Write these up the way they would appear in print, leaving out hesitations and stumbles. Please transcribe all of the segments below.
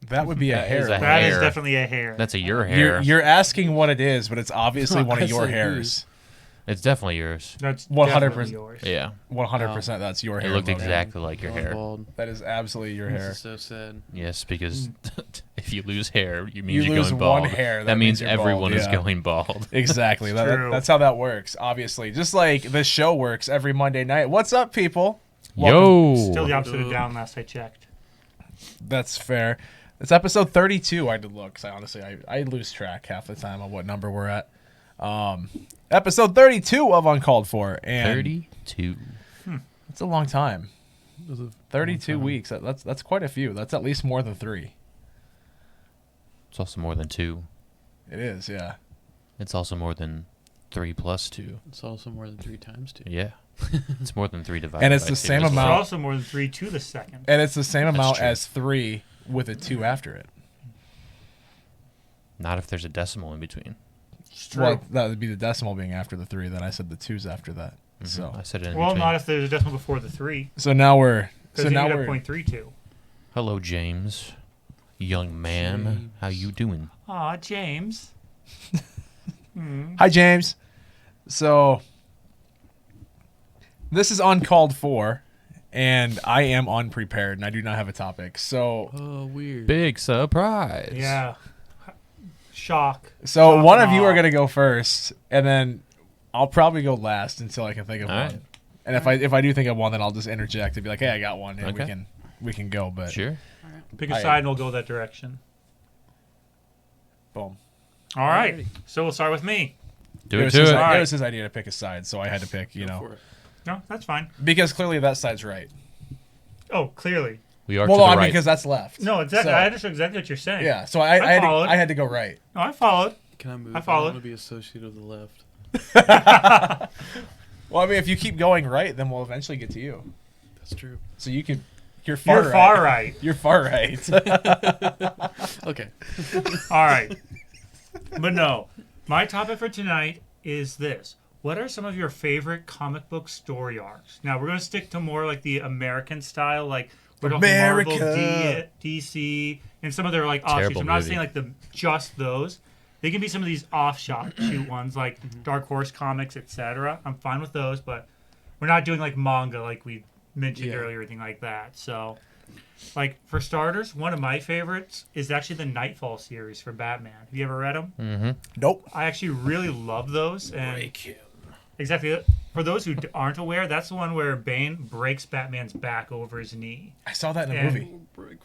That would be a hair. That is definitely a hair. That's your hair. You're asking what it is, but it's obviously one of your hairs. It's definitely yours. That's 100%. yours. Yeah. 100%. That's your hair. It looked Logan. exactly like your hair. Bald. That is absolutely your hair. This is so sad. Yes, because if you lose hair, you mean You you're lose going bald. one hair, That that means means you're everyone bald, is yeah. going bald. Exactly. True. That's how that works, obviously. Just like the show works every Monday night. What's up, people? Yo. Still the opposite of down last I checked. That's fair. It's episode 32. I had to look because honestly, I lose track half the time of what number we're at. Episode 32 of Uncalled For. And 32. It's a long time. It was a 32 long time. weeks. That's quite a few. That's at least more than 3. It's also more than 2. It is, yeah. It's also more than 3 plus 2. It's also more than 3 times 2. Yeah. It's more than 3 divided And it's by the 2. same It's amount. also more than 3 to the second. And it's the same amount true. as 3 with a 2 after it. Not if there's a decimal in between. It's true. Well, that would be the decimal being after the 3. Then I said the 2's after that. So I said it in Well, between. not if there's a decimal before the 3. so now we're Because so you now need a we're .32. Hello, James. Young man. James. How you doing? Aw, James. Hi James. So this is Uncalled For, and I am unprepared, and I do not have a topic. So Oh, weird. Big surprise. Yeah. Shock. so Shock one and of you awe. are gonna go first, and then I'll probably go last until I can think of All one. right. And if I do think of one, then I'll just interject and be like, hey, I got one, and Okay. we can go. But Sure. Pick a side and we'll go that direction. boom. All right. So we'll start with me. Do It it was, to his, it. it Alright. was his idea to pick a side, so I had to pick, Go for it. No, that's fine. because clearly that side's right. Oh, clearly. We are Well, to no, the I mean right. because that's left. No, exactly. So- I understand exactly what you're saying. Yeah, so I followed. had to go right. No, I followed. Can I move? I followed. don't want to be associated with the left. Well, I mean, if you keep going right, then we'll eventually get to you. That's true. So you're far You're right. far right. You're far right. Okay. All right. But no, my topic for tonight is this. What are some of your favorite comic book story arcs? Now, we're going to stick to more like the American style, like we're talking Marvel, America. DC, and some of their like offshoots. Terrible I'm not movie. saying like just those. They can be some of these offshoot ones like Dark Horse Comics, etc. I'm fine with those, but we're not doing like manga like we mentioned Yeah. earlier, or anything like that. So, like for starters, one of my favorites is actually the Nightfall series for Batman. Have you ever read them? Mm-hmm. Nope. I actually really love those. And exactly. For those who aren't aware, that's the one where Bane breaks Batman's back over his knee. I saw that in a And- movie.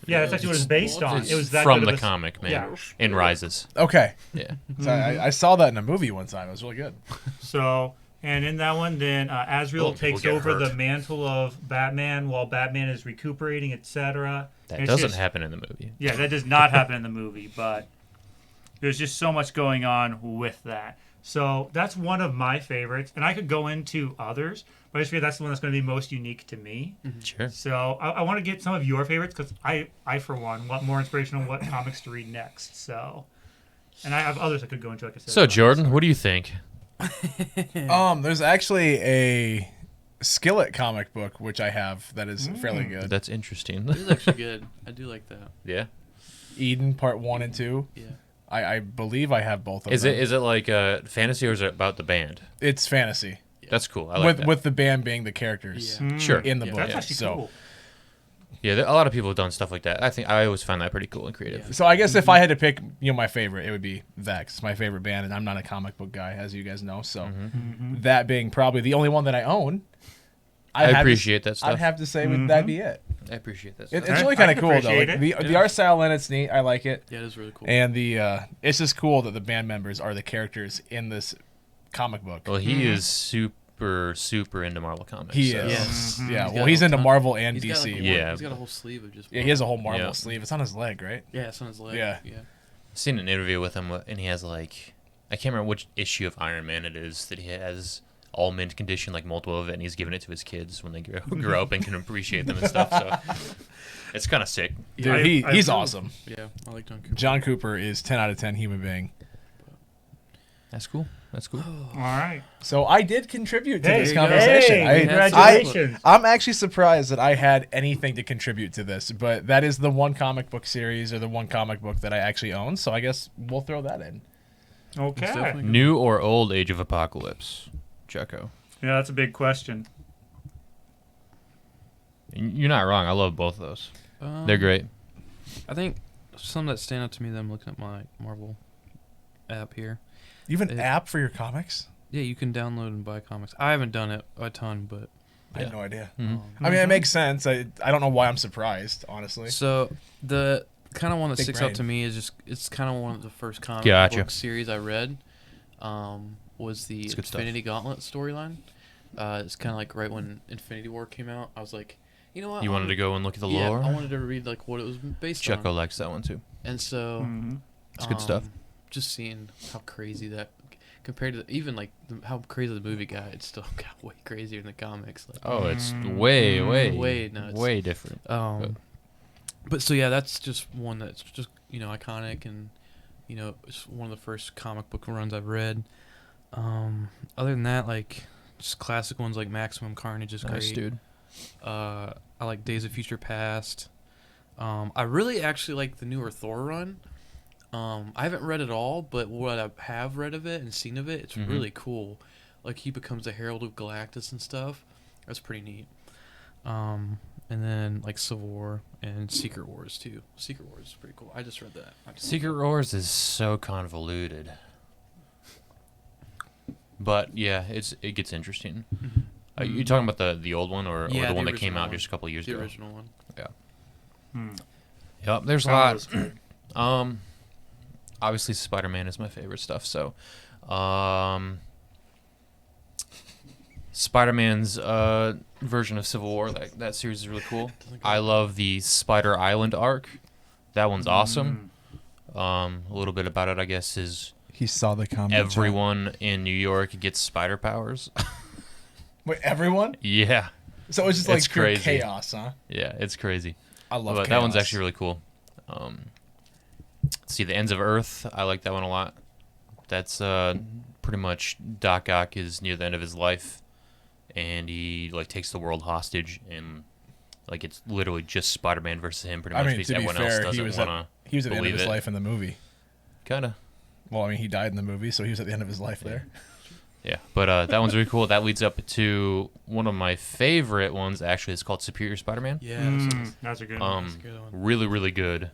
Yeah, that's actually what it's based on. It was that From good the of a- comic, man. Yeah. In Rises. Okay. Yeah. So I saw that in a movie one time. It was really good. So, and in that one, then Azrael Well, people takes get over hurt. the mantle of Batman while Batman is recuperating, etc. That doesn't happen in the movie. Yeah, that does not happen in the movie, but there's just so much going on with that. So that's one of my favorites, and I could go into others, but I just feel that's the one that's going to be most unique to me. Sure. So I want to get some of your favorites because I, for one, want more inspiration on what comics to read next. So, and I have others I could go into, like I said. So, Jordan, what do you think? There's actually a Skillet comic book which I have that is fairly good. That's interesting. This is actually good. I do like that. Yeah. Eden Part 1 and 2. Yeah. I believe I have both of Is them. it like fantasy or is it about the band? It's fantasy. That's cool. I like that. With the band being the characters Yeah. Sure. in the Yeah. book. That's actually so, cool. Yeah, a lot of people have done stuff like that. I think I always find that pretty cool and creative. So I guess if I had to pick, my favorite, it would be that. 'Cause it's my favorite band, and I'm not a comic book guy, as you guys know. So that being probably the only one that I own, I appreciate that stuff. I'd have to say that'd be it. I appreciate that. It's Stuff. really I kind of can cool though. appreciate Like, it. the art style in it's neat. I like it, Yeah, it is really cool. and it's just cool that the band members are the characters in this comic book. Well, he is super into Marvel comics. He so- is. Yes. Yeah. He's well, got he's a into ton- Marvel and He's got, DC. like, Yeah. He's got a whole sleeve of just. Yeah, he has a whole Marvel Yeah. sleeve. It's on his leg, right? Yeah, it's on his leg. Yeah. Yeah. I've seen an interview with him, and he has like, I can't remember which issue of Iron Man it is that he has all mint condition, like multiple of it, and he's giving it to his kids when they grow up and can appreciate them and stuff. So it's kind of sick. Dude, I he's approve. awesome. Yeah, I like John Cooper. John Cooper is 10 out of 10 human being. That's cool. That's cool. All right. So I did contribute to Hey, this hey, conversation. congratulations. I'm actually surprised that I had anything to contribute to this, but that is the one comic book series or the one comic book that I actually own. So I guess we'll throw that in. Okay. definitely- New or old Age of Apocalypse? Checo. Yeah, that's a big question. You're not wrong. I love both of those. Um, They're great. I think some that stand out to me that I'm looking at my Marvel app here. You have an It- app for your comics? Yeah, you can download and buy comics. I haven't done it a ton, but I had Yeah. no idea. Mhm. I mean, it makes sense. I don't know why I'm surprised, honestly. so the kind of one that Big sticks brain. out to me is just it's kind of one of the first comic Gotcha. book series I read. Was the It's good stuff. Infinity Gauntlet storyline. It's kind of like right when Infinity War came out. I was like, you know what? You wanted to go and look at the Yeah, lore? I wanted to read like what it was based Checo on. likes that one too. And so Mhm. It's good stuff. Just seeing how crazy that compared to even like how crazy the movie got, it still got way crazier in the comics. Like, Oh, it's way nuts. different. But so yeah, that's just one that's just iconic, and it's one of the first comic book runs I've read. Other than that, like just classic ones like Maximum Carnage is Nice, great. dude. I like Days of Future Past. I really actually like the newer Thor run. I haven't read it all, but what I have read of it and seen of it, it's Mhm. really cool. Like he becomes the Herald of Galactus and stuff. That's pretty neat. And then like Civil War and Secret Wars too. Secret Wars is pretty cool. I just read that. Secret Wars is so convoluted. But yeah, it gets interesting. You talking about the old one or Yeah, the one the that came original out one. just a couple of years The ago? original one. Yep, there's a That lot. was good. Obviously SpiderMan is my favorite stuff. So, Spider-Man's version of Civil War, that series is really cool. I love the Spider Island arc. That one's awesome. A little bit about it, I guess, is He saw the comment. everyone in New York gets spider powers. Wait, everyone? Yeah, So it's just like It's pure crazy. chaos, huh? yeah, it's crazy. I love But chaos. that one's actually really cool. See, the Ends of Earth, I like that one a lot. That's pretty much Doc Ock is near the end of his life, and he like takes the world hostage, and like it's literally just Spider-Man versus him, pretty I much, mean, because to be everyone fair, else he doesn't was want at to. he was at the end of believe his it. life in the movie. Kind of, Well, I mean, he died in the movie, so he was at the end of his life there. yeah. But that one's really cool. That leads up to one of my favorite ones. Actually, it's called Superior Spider-Man. Yeah. That's a good one. That's a good one. Really, really good.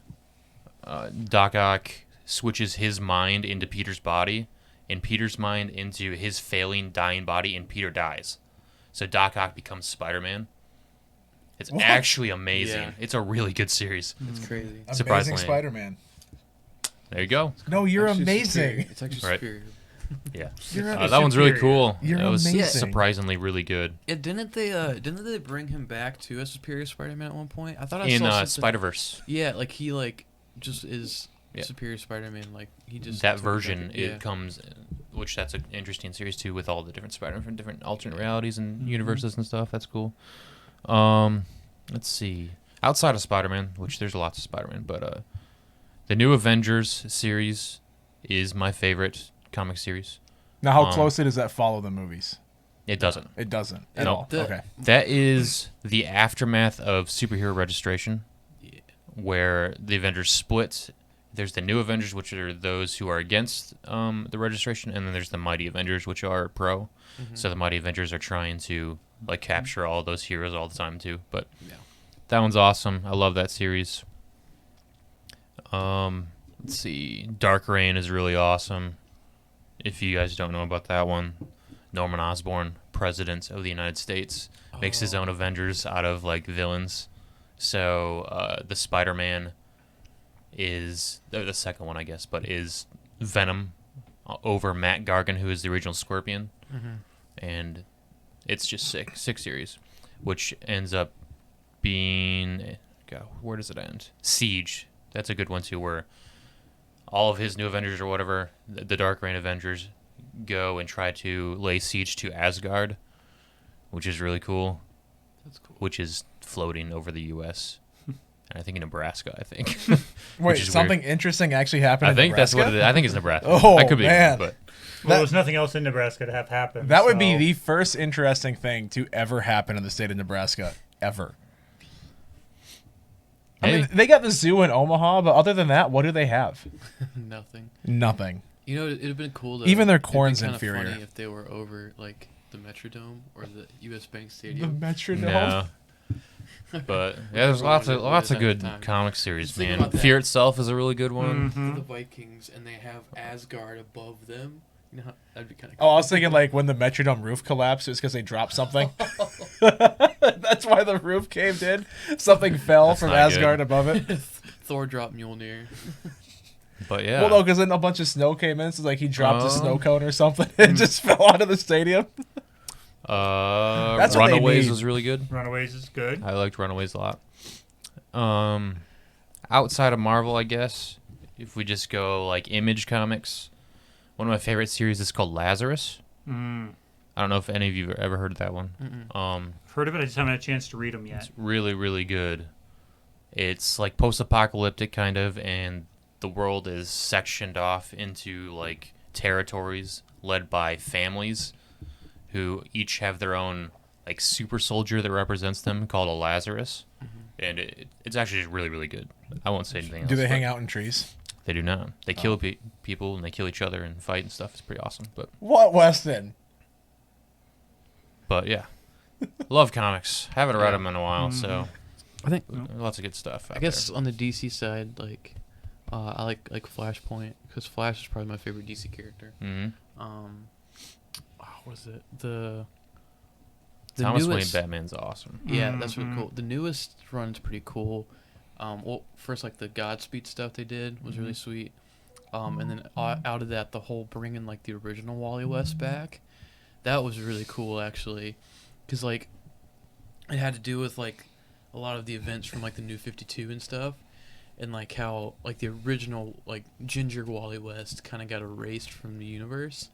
Doc Ock switches his mind into Peter's body, and Peter's mind into his failing, dying body, and Peter dies. So Doc Ock becomes Spider-Man. It's What? actually amazing. Yeah. It's a really good series. It's crazy. Amazing Surprisingly. Spider-Man. There you go. No, you're Actually amazing. superior. It's actually Right. superior. Yeah. You're That one's really superior. cool. You're It was amazing. surprisingly really good. Yeah, didn't they bring him back to a Superior Spider-Man at one point? I thought I In saw something. Spider-Verse, Yeah, like he just is Yeah. Superior Spider-Man. Like he just that took it version, back. it comes, which that's an interesting series too, with all the different Spider-Man from different alternate realities and universes and stuff. That's cool. Let's see. Outside of Spider-Man, which there's lots of Spider-Man, but the New Avengers series is my favorite comic series. Now, how Um, closely does that follow the movies? It doesn't. It doesn't at No. all. The- Okay. That is the aftermath of Superhero Registration, Yeah. where the Avengers split. There's the New Avengers, which are those who are against the registration, and then there's the Mighty Avengers, which are pro. So the Mighty Avengers are trying to like capture all those heroes all the time too. But Yeah. that one's awesome. I love that series. Let's see. Dark Reign is really awesome. If you guys don't know about that one, Norman Osborn, President of the United States, makes his own Avengers out of like villains. So the Spider-Man is the second one, I guess, but is Venom over Matt Gargan, who is the original Scorpion, and it's just sick series, which ends up being where does it end? Siege. That's a good one too, where all of his new Avengers or whatever, the Dark Reign Avengers, go and try to lay siege to Asgard, which is really cool. That's cool. Which is floating over the U.S. And I think in Nebraska, I think. Wait, is something weird. interesting actually happened I in think Nebraska? that's what it is. I think it's Nebraska. Oh, I could be man. wrong, but Well, there's nothing else in Nebraska to have happen. That would be so- the first interesting thing to ever happen in the state of Nebraska, ever. I mean, hey, they got the zoo in Omaha, but other than that, what do they have? Nothing. Nothing. You know, it'd have been cool to Even their it'd be corn's kinda inferior. Funny if they were over like the Metrodome or the U.S. Bank The Stadium. Metrodome. no. But yeah, there's lots of Everyone at good the time. comic series, Think man. about that. Fear Itself is a really good one. Mhm. The Vikings, and they have Asgard above them. You know, that'd be kind of Oh, I was thinking like when the Metrodome roof collapsed, it's because they dropped something. That's why the roof caved in. Something fell That's from not Asgard good. above it. Thor dropped Mjolnir. But yeah. Well, no, because then a bunch of snow came in, so like he dropped a Oh. snow cone or something and just fell out of the stadium. That's what they Runaways need. was really good. Runaways is good. I liked Runaways a lot. Outside of Marvel, I guess, if we just go like Image Comics, one of my favorite series is called Lazarus. Mm. I don't know if any of you have ever heard of that one. I've heard of it. I just haven't had a chance to read them yet. It's really, really good. It's like post-apocalyptic kind of, and the world is sectioned off into like territories led by families who each have their own like super soldier that represents them called a Lazarus. And it's actually just really, really good. I won't say anything else. Do they hang but out in trees? They do not. They kill people and they kill each other and fight and stuff. It's pretty awesome. What, Weston? But yeah, love comics. Haven't read them in a while, so I think. lots of good stuff. I guess on the DC side, like, I like Flashpoint because Flash is probably my favorite DC character. Hmm. What is it? The Thomas Wayne newest, Batman's awesome. Yeah, that's really cool. The newest run's pretty cool. Well, first like the Godspeed stuff they did was really sweet. And then out of that, the whole bringing like the original Wally West back, that was really cool actually, because like it had to do with like a lot of the events from like the New 52 and stuff, and like how like the original like Ginger Wally West kind of got erased from the universe,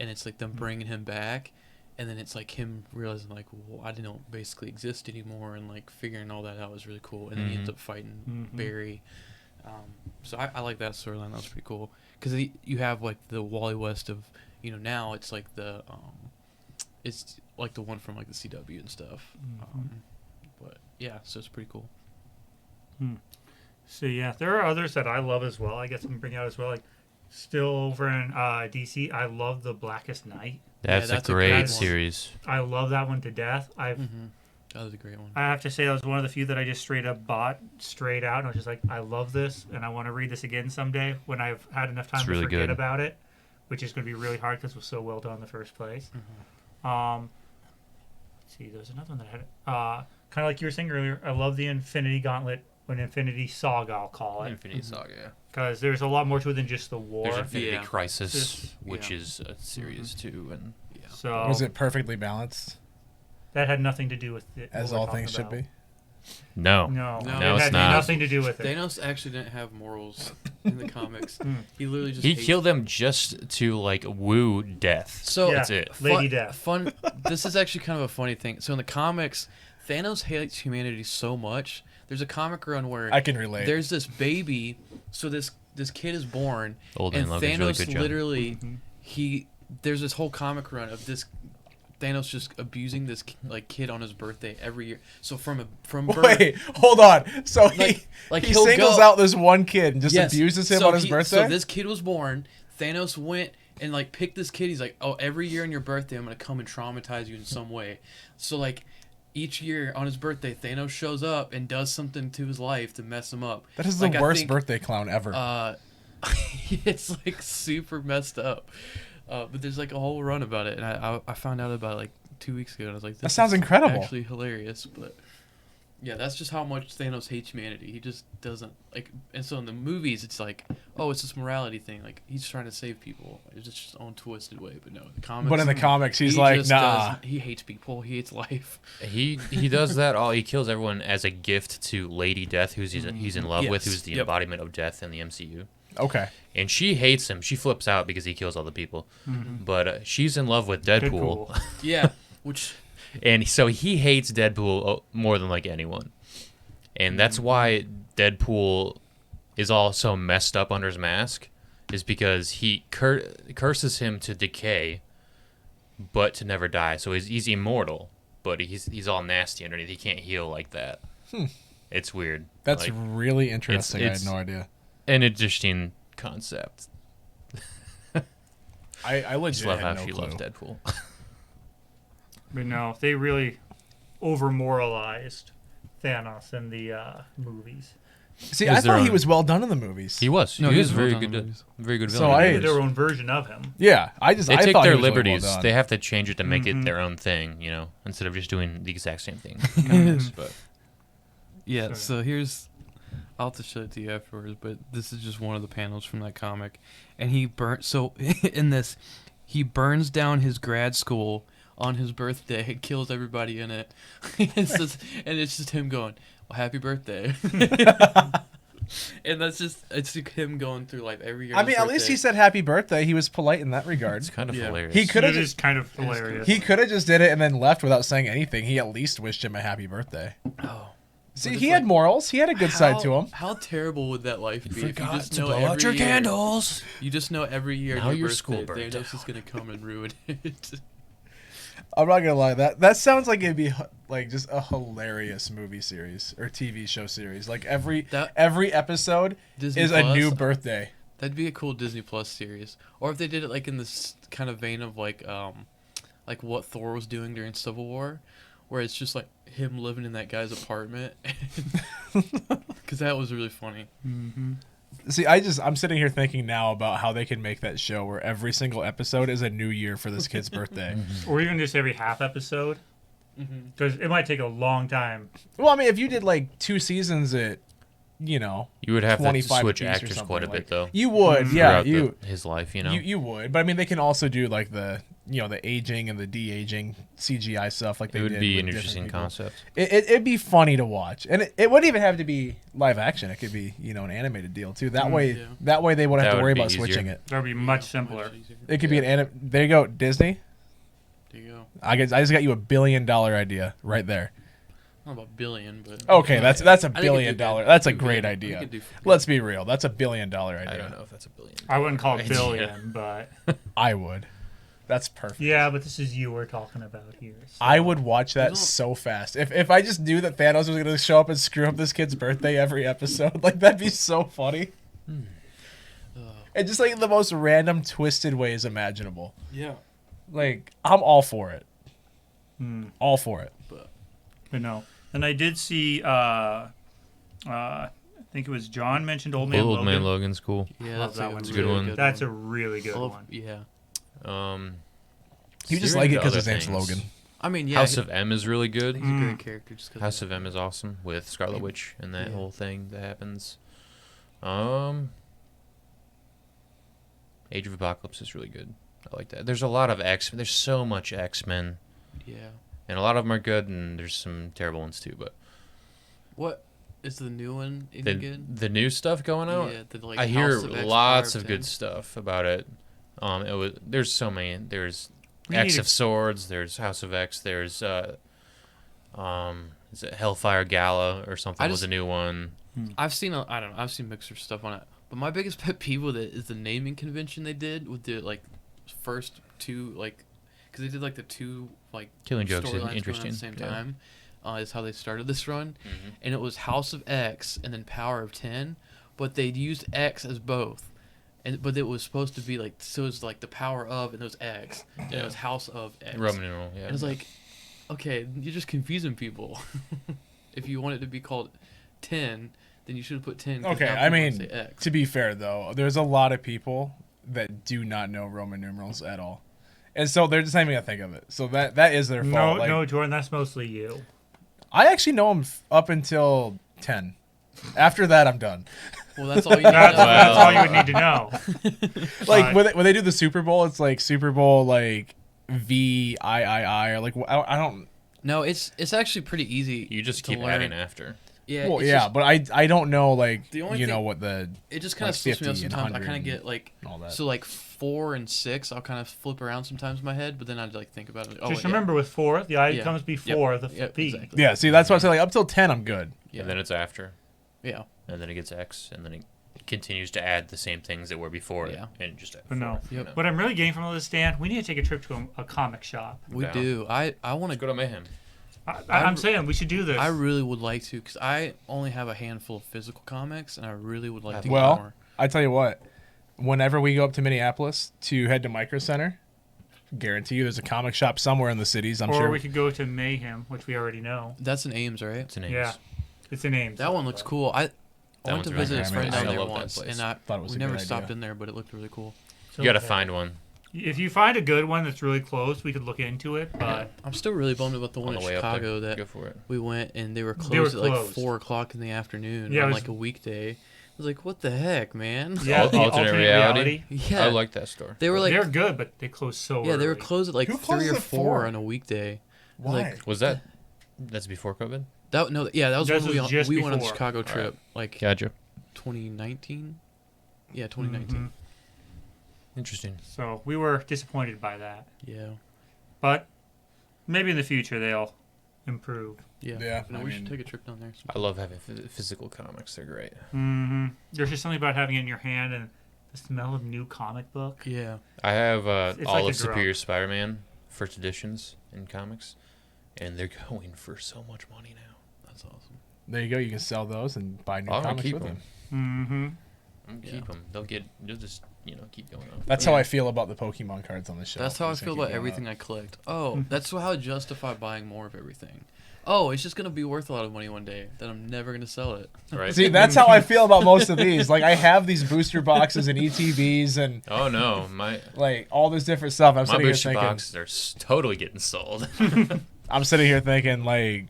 and it's like them bringing him back. And then it's like him realizing like, well, I didn't basically exist anymore, and like figuring all that out was really cool. And then he ends up fighting Barry. So I like that storyline. That was pretty cool because you have like the Wally West of now it's like the one from like the CW and stuff. But yeah, so it's pretty cool. So yeah, there are others that I love as well. I guess I can bring out as well. Like still over in DC, I love the Blackest Night. That's that's a a great good one. series. I love that one to death. That was a great one. I have to say that was one of the few that I just straight up bought straight out. And I was just like, I love this, and I want to read this again someday when I've had enough time It's to really forget good. about it, which is going to be really hard because it was so well done in the first place. Let's see, there's another one that I had. Kind of like you were saying earlier, I love the Infinity Gauntlet, an Infinity Saga, I'll call it. Infinity Saga. Because there's a lot more to it than just the war. There's Infinity Yeah. Crisis, Just- which yeah. is a series too, and So Was it perfectly balanced, that had nothing to do with it. as what we're all talking things should about. be? no, No, No, it it's had not. nothing to do with it. Thanos actually didn't have morals in the comics. He literally just he hates killed them just to like woo death. So Yeah. That's it. Lady Death. Fun. This is actually kind of a funny thing. So in the comics, Thanos hates humanity so much. There's a comic run where I can relate. there's this baby. So this kid is born, Old and Man Logan's really Thanos good job. literally there's this whole comic run of this Thanos just abusing this like kid on his birthday every year. So from birth, Wait, hold on. So like he he'll singles go- out this one kid and just Yes. abuses him So on his he- birthday? So this kid was born. Thanos went and like picked this kid. He's like, oh, every year on your birthday, I'm gonna come and traumatize you in some way. So like each year on his birthday, Thanos shows up and does something to his life to mess him up. That is the Like, I worst think, birthday clown ever. It's like super messed up. But there's like a whole run about it, and I found out about it like 2 weeks ago, and I was like, this sounds is incredible. Actually hilarious, but yeah, that's just how much Thanos hates humanity. He just doesn't like. And so in the movies, it's like, oh, it's this morality thing. Like he's trying to save people. It's just his own twisted way. But no, the comics. But in the comics, he's he like, just nah. he hates people. He hates life. He does that all. He kills everyone as a gift to Lady Death, who's he's in love with, Yes. who's the Yep. embodiment of death in the MCU. Okay. And she hates him. She flips out because he kills all the people. But she's in love with Deadpool, Deadpool. Yeah, which and so he hates Deadpool more than like anyone. And that's why Deadpool is all so messed up under his mask, is because he curses him to decay, but to never die. So he's immortal, but he's all nasty underneath. He can't heal like that. It's weird. That's really interesting. I it's had no idea. An interesting concept. I legit Just love had how no she clue. loves Deadpool. But no, they really over-moralized Thanos in the movies. See, He I was their thought he own- was well done in the movies. He was. No, he he was was well very done in good. the movies. Very good So villain. I- in They the did their movies. own version of him. Yeah, They I take thought their he was really liberties. well done. They have to change it to make it their own thing, instead of just doing the exact same thing. But Yeah, Sorry. so here's, I'll have to show it to you afterwards, but this is just one of the panels from that comic. And in this, he burns down his grad school on his birthday and kills everybody in it. It's just him going, well, happy birthday. And it's him going through like every year. I mean, at least he said happy birthday. He was polite in that regard. it's kind of Yeah. hilarious. He could have It just is kind of hilarious. he could have just did it and then left without saying anything. He at least wished him a happy birthday. Oh. See, it's he had like- morals. He had a good side to him. How terrible would that life be if you Forgot just to know blow every out your year, candles. You just know every year Now your your birthday, school burned Thanos down. is gonna come and ruin it. I'm not gonna lie. That sounds like it'd be like just a hilarious movie series or TV show series. Like every episode Disney is a Plus, new birthday. That'd be a cool Disney Plus series. Or if they did it like in this kind of vein of like what Thor was doing during Civil War, where it's just like him living in that guy's apartment, because that was really funny. See, I'm sitting here thinking now about how they can make that show where every single episode is a new year for this kid's birthday. Or even just every half episode. Because it might take a long time. Well, I mean, if you did like 2 seasons at, You would have to 25 switch apiece or actors something, quite a like- bit, though. You would, yeah, throughout his life, you would, but I mean, they can also do like the aging and the de-aging CGI stuff, like they It would did be with an different interesting people. concept. It'd be funny to watch, and it wouldn't even have to be live action. It could be an animated deal too. That way, yeah. they wouldn't have That to worry would be about easier. switching it. That would be much simpler. It could be an There you go, Disney. There you go. I just got you $1 billion idea right there. Not about billion, but Okay, that's a I think it'd $1 do billion. good. That's a Do great good. idea. We could do- Let's be real. That's $1 billion idea. I don't know if that's a billion. I wouldn't call it idea. billion, but I would. That's perfect. yeah, but this is you we're talking about here. So. I would watch that don't- so fast. If I just knew that Thanos was going to show up and screw up this kid's birthday every episode, like that'd be so funny. And just like the most random, twisted ways imaginable. Yeah. Like I'm all for it. Hmm. All for it. But no. And I did see, I think it was John mentioned Old Man Old Logan. Man Logan's cool. Yeah, Love that's that a one. It's a good one. That's a really good one. Yeah. You just steering like it to because other his name's things. Logan. I mean, yeah. House of M is really good. He's a great character. Just 'cause House of M is awesome with Scarlet Witch and that Yeah. whole thing that happens. Age of Apocalypse is really good. I like that. There's a lot of X-Men. There's so much X-Men, Yeah. and a lot of them are good, and there's some terrible ones too. But What is the new one any the good? the new stuff going out, Yeah, the, like, I hear House of X, lots Power of good 10. stuff about it. There's so many. There's We X need of Swords. There's House of X. There's is it Hellfire Gala or something? I Was just- a new one. I've seen I don't know. I've seen mixer stuff on it, but my biggest pet peeve with it is the naming convention they did with the first two because they did the two Killing Joke's storylines going on at interesting. the same Yeah. time. Is how they started this run, Mhm. and it was House of X and then Power of 10, but they used X as both. But it was supposed to be so it's the power of and it was X and it Yeah. was House of X. Roman numeral. Yeah. And it's okay, you're just confusing people. If you want it to be called 10, then you should have put 10. 'cause Okay, now I people mean, say X. to be fair though, there's a lot of people that do not know Roman numerals at all, and so they're just not even gonna think of it. So that is their fault. No, Jordan, that's mostly you. I actually know them up until 10. After that, I'm done. Well, that's all you need. That's, to know. that's all you would need to know. Like But- when they do the Super Bowl, it's like Super Bowl VIII or I don't. No, it's actually pretty easy. You just to keep learn. adding after. Yeah. Well, it's yeah, just- but I don't know like The only you know thing- what the It just kind of like slips me up 50 and sometimes. I 100 kind of get like and all that. so like 4 and 6. I'll kind of flip around sometimes in my head, but then I'd like think about it. Oh, Just yeah. remember with 4, the I Yeah. comes before the Yep, B. exactly. Yeah, see, that's why I say like up till 10, I'm good. Yeah. And then it's after, Yeah. and then it gets X, and then it continues to add the same things that were before Yeah. it, and just add But no. forth, you Yep. know. What I'm really getting from all this, Dan, we need to take a trip to a comic shop. We Okay. do. I want Let's to go to Mayhem. I'm saying we should do this. I really would like to, because I only have a handful of physical comics, and I really would like to Well, get more. I tell you what, whenever we go up to Minneapolis to head to Micro Center, guarantee you there's a comic shop somewhere in the cities. I'm or sure. we could go to Mayhem, which we already know. That's in Ames, right? It's an Ames. Yeah. It's in Ames. That one looks cool. I went one's to really visit nice. his friend I down there love that once, place. and I Thought it was we a never good stopped idea. in there, but it looked really cool. You gotta find one. If you find a good one that's really close, we could look into it. But I'm still really bummed about the On one the in way up there. Chicago Go that for it. we went and they were They were closed at like closed. 4:00 in the afternoon Yeah, it on was- like a weekday. I was like, what the heck, man? yeah, the Alternate reality. Yeah. I like that store. They were like, they're good, but they close so yeah, they were early. closed at like Who 3 closes or at 4 4? on a weekday. Why? Like, Was that's before COVID? that no, yeah, that was This when was just we went on the before. Chicago trip, like Gotcha. 2019. Yeah, 2019. Mhm. Interesting. So we were disappointed by that. Yeah, But maybe in the future they'll improve. yeah. Yeah, No, I we mean- should take a trip down there. I love having physical comics. They're great. There's just something about having it in your hand and the smell of new comic book. Yeah, I have It's all like a of drug. Superior Spider-Man first editions in comics, and they're going for so much money now. that's awesome. There you go. You can sell those and buy new I'm gonna comics keep with them. them. Mm-hmm. I'm gonna Yeah. keep them. They'll just keep going up. That's Yeah. how I feel about the Pokemon cards on the show. That's how I Just feel keep about going everything up. I collect. Oh, that's how I justify buying more of everything. Oh, it's just gonna be worth a lot of money one day. Then I'm never gonna sell it. Right? See, that's how I feel about most of these. Like, I have these booster boxes and ETBs and Oh no, my like all this different stuff. I'm my sitting here booster thinking, boxes are totally getting sold. I'm sitting here thinking, like,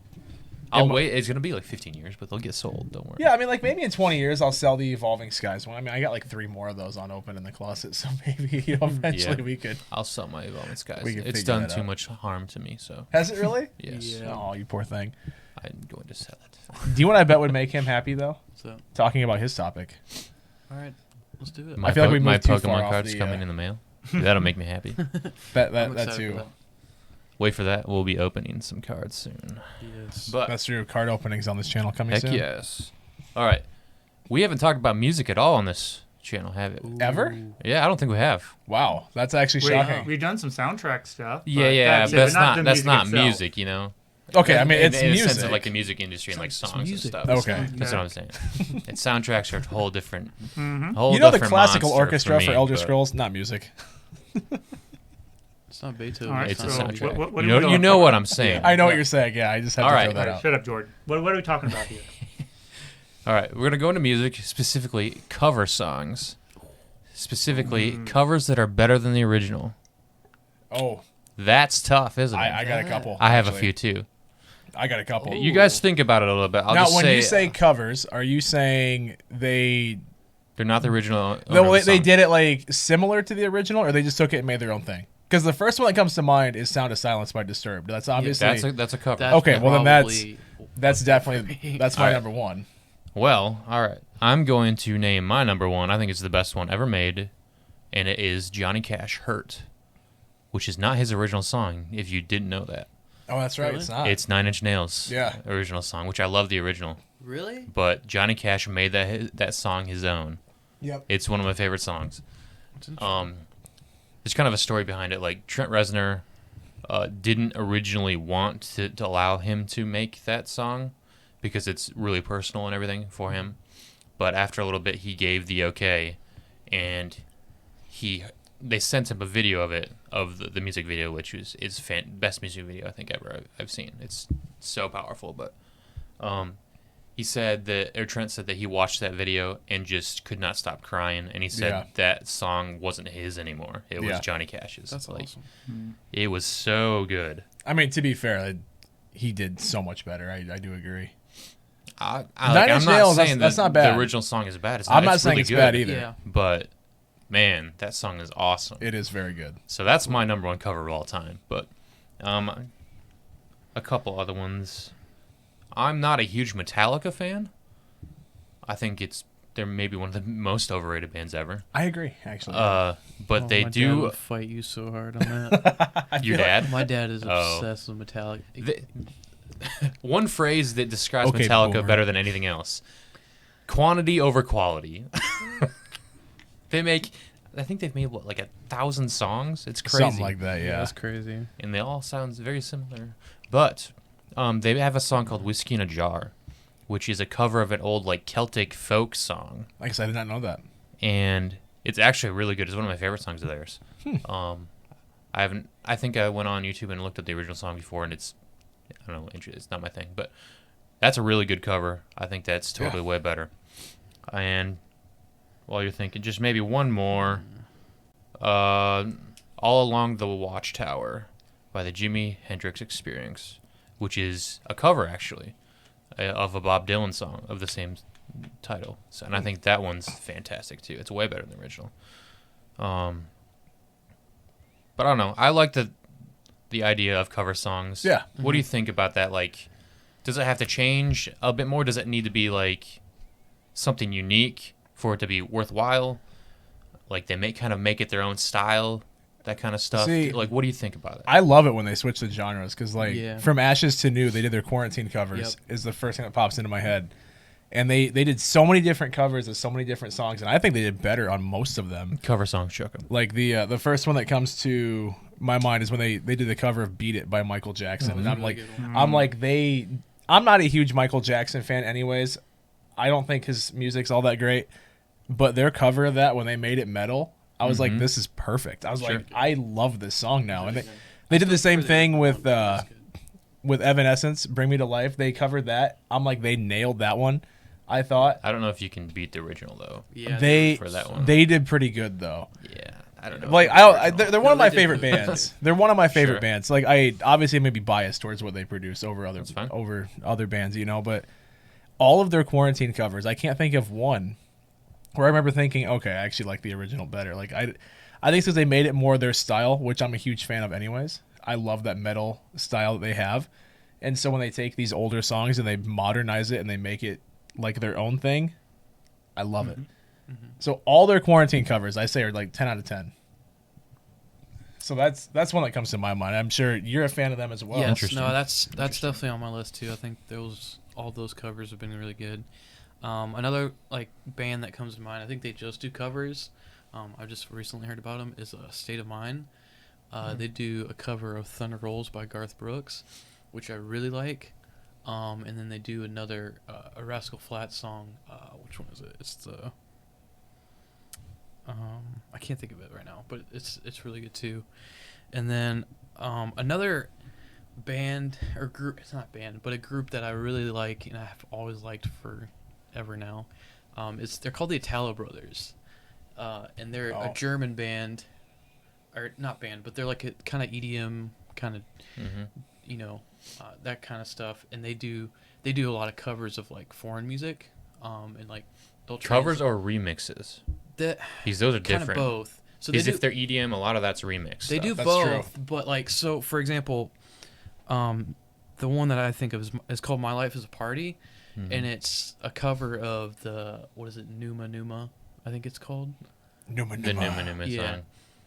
I'll Am- wait. It's gonna be like 15 years, but they'll get sold. Don't worry. yeah, I mean, like maybe in 20 years I'll sell the Evolving Skies one. I mean, I got like 3 more of those unopened in the closet, so maybe eventually Yeah. we could. I'll sell my Evolving Skies. We can It's figure done that too out. much harm to me, so Has it really? yes, Yeah. Oh, you poor thing. I'm going to sell it. Do you know what I bet would make him happy though? So, Talking about his topic. all right, let's do it. My, feel like we my moved too far Pokemon off cards the, coming in the mail. That'll make me happy. That I'm that excited for too. that. Wait for that. We'll be opening some cards soon. Yes. But That's true. Card openings on this channel coming heck soon. yes. All right. We haven't talked about music at all on this channel, have it? Ever? Ooh. Yeah, I don't think we have. Wow, that's actually shocking. We've done some soundtrack stuff. Yeah, but yeah, that's but it, that's but not the that's music not itself. music, you know. Okay, I mean in, it's in music. the sense of like the music industry and like It's songs and music. stuff. Okay. That's what I'm saying. And soundtracks are a whole different. Mhm. Whole You know the different classical monster orchestra for me, Elder but Scrolls, not music. It's not Beethoven. All right, It's a so soundtrack. what you are we know, going you know for? what I'm saying. I know what you're saying. Yeah, I just have All to right. throw that All right, out. shut up, Jordan. What are we talking about here? All right, we're gonna go into music, specifically cover songs, specifically covers that are better than the original. Oh, That's tough, isn't it? I got a couple. I have a actually. few too. I got a couple. You guys think about it a little bit. I'll now, just when say you say covers, are you saying they they're not the original. no, owner of the they song. did it like similar to the original, or they just took it and made their own thing? Because the first one that comes to mind is "Sound of Silence" by Disturbed. That's obviously That's a cover. That's Okay, well, then probably- that's definitely that's my All right. number one. Well, all right. I'm going to name my number one. I think it's the best one ever made, and it is Johnny Cash "Hurt," which is not his original song. If you didn't know that, Oh, that's right. Really? It's not. it's 9 Inch Nails' Yeah. original song, which I love the original. Really? But Johnny Cash made that song his own. Yep. It's one of my favorite songs. There's kind of a story behind it. Like Trent Reznor didn't originally want to allow him to make that song because it's really personal and everything for him. But after a little bit, he gave the okay, and they sent him a video of it, of the music video, which is best music video I think ever I've seen. It's so powerful. But he said Trent said that he watched that video and just could not stop crying, and he said Yeah. that song wasn't his anymore. It was Yeah. Johnny Cash's. That's Like, awesome. it was so good. I mean, to be fair, he did so much better. I do agree. I'm Nine Inch not Nails, saying that's that not bad. the original song is bad. I'm not it's saying really it's good, bad either. Yeah. But man, that song is awesome. It is very good. So that's my number one cover of all time. But a couple other ones. I'm not a huge Metallica fan. I think they're maybe one of the most overrated bands ever. I agree, actually. But they my do. Dad would fight you so hard on that. Your dad? My dad is Oh. obsessed with Metallica. One phrase that describes Okay, Metallica boomer. better than anything else: quantity over quality. I think they've made like 1,000 songs. It's crazy. Something like that, yeah. That's crazy. And they all sound very similar. But they have a song called "Whiskey in a Jar," which is a cover of an old like Celtic folk song, I guess I did not know that. and it's actually really good. It's one of my favorite songs of theirs. I think I went on YouTube and looked at the original song before, and it's, I don't know, it's not my thing, but that's a really good cover. I think that's totally way better. And while you're thinking, just maybe one more, All Along the Watchtower by the Jimi Hendrix Experience, which is a cover actually of a Bob Dylan song of the same title. So, and I think that one's fantastic too. It's way better than the original. But I don't know. I like the idea of cover songs. Yeah. What do you think about that? Like, does it have to change a bit more? Does it need to be like something unique for it to be worthwhile? Like they make it their own style, that kind of stuff. See, like, what do you think about it? I love it when they switch the genres because, like, Yeah. from Ashes to New, they did their quarantine covers. Yep. Is the first thing that pops into my head, and they did so many different covers of so many different songs, and I think they did better on most of them. Cover songs, Chocobo. Like the first one that comes to my mind is when they did the cover of "Beat It" by Michael Jackson, and I'm like, I'm not a huge Michael Jackson fan, anyways. I don't think his music's all that great, but their cover of that when they made it metal, I was like, this is perfect. I was like, I love this song now, and they did the same thing with Evanescence, "Bring Me to Life." They covered that. I'm like, they nailed that one. I thought I don't know if you can beat the original though. Yeah. for that one. they did pretty good though. Yeah, I don't know. Like they're one of my they did favorite good. bands. They're one of my favorite Sure. bands. Like I obviously may be biased towards what they produce over fine. other bands, you know, but all of their quarantine covers, I can't think of one where I remember thinking, okay, I actually like the original better. Like I think since they made it more their style, which I'm a huge fan of anyways. I love that metal style that they have. And so when they take these older songs and they modernize it and they make it like their own thing, I love it. So all their quarantine covers, I say, are like 10 out of 10. So that's one that comes to my mind. I'm sure you're a fan of them as well. Yes, Interesting. no, that's definitely on my list too. I think all those covers have been really good. Another like band that comes to mind, I think they just do covers. I just recently heard about them, is State of Mind. They do a cover of Thunder Rolls by Garth Brooks, which I really like. And then they do another a Rascal Flatts song. Which one is it? It's the I can't think of it right now, but it's really good too. And then another band or group, it's not band, but a group that I really like and I've always liked forever now. They're called the Italo Brothers. And they're a German band, or not band, but they're like a kind of EDM kind of you know, that kind of stuff, and they do a lot of covers of like foreign music, and like they'll Covers or remixes? Because those are kind different. of both. So Because if they're EDM, a lot of that's remix. they do That's both, true. but like so for example, the one that I think of is called "My Life Is a Party," and it's a cover of the Numa Numa, I think it's called. Numa The Numa. Numa Numa Yeah. song.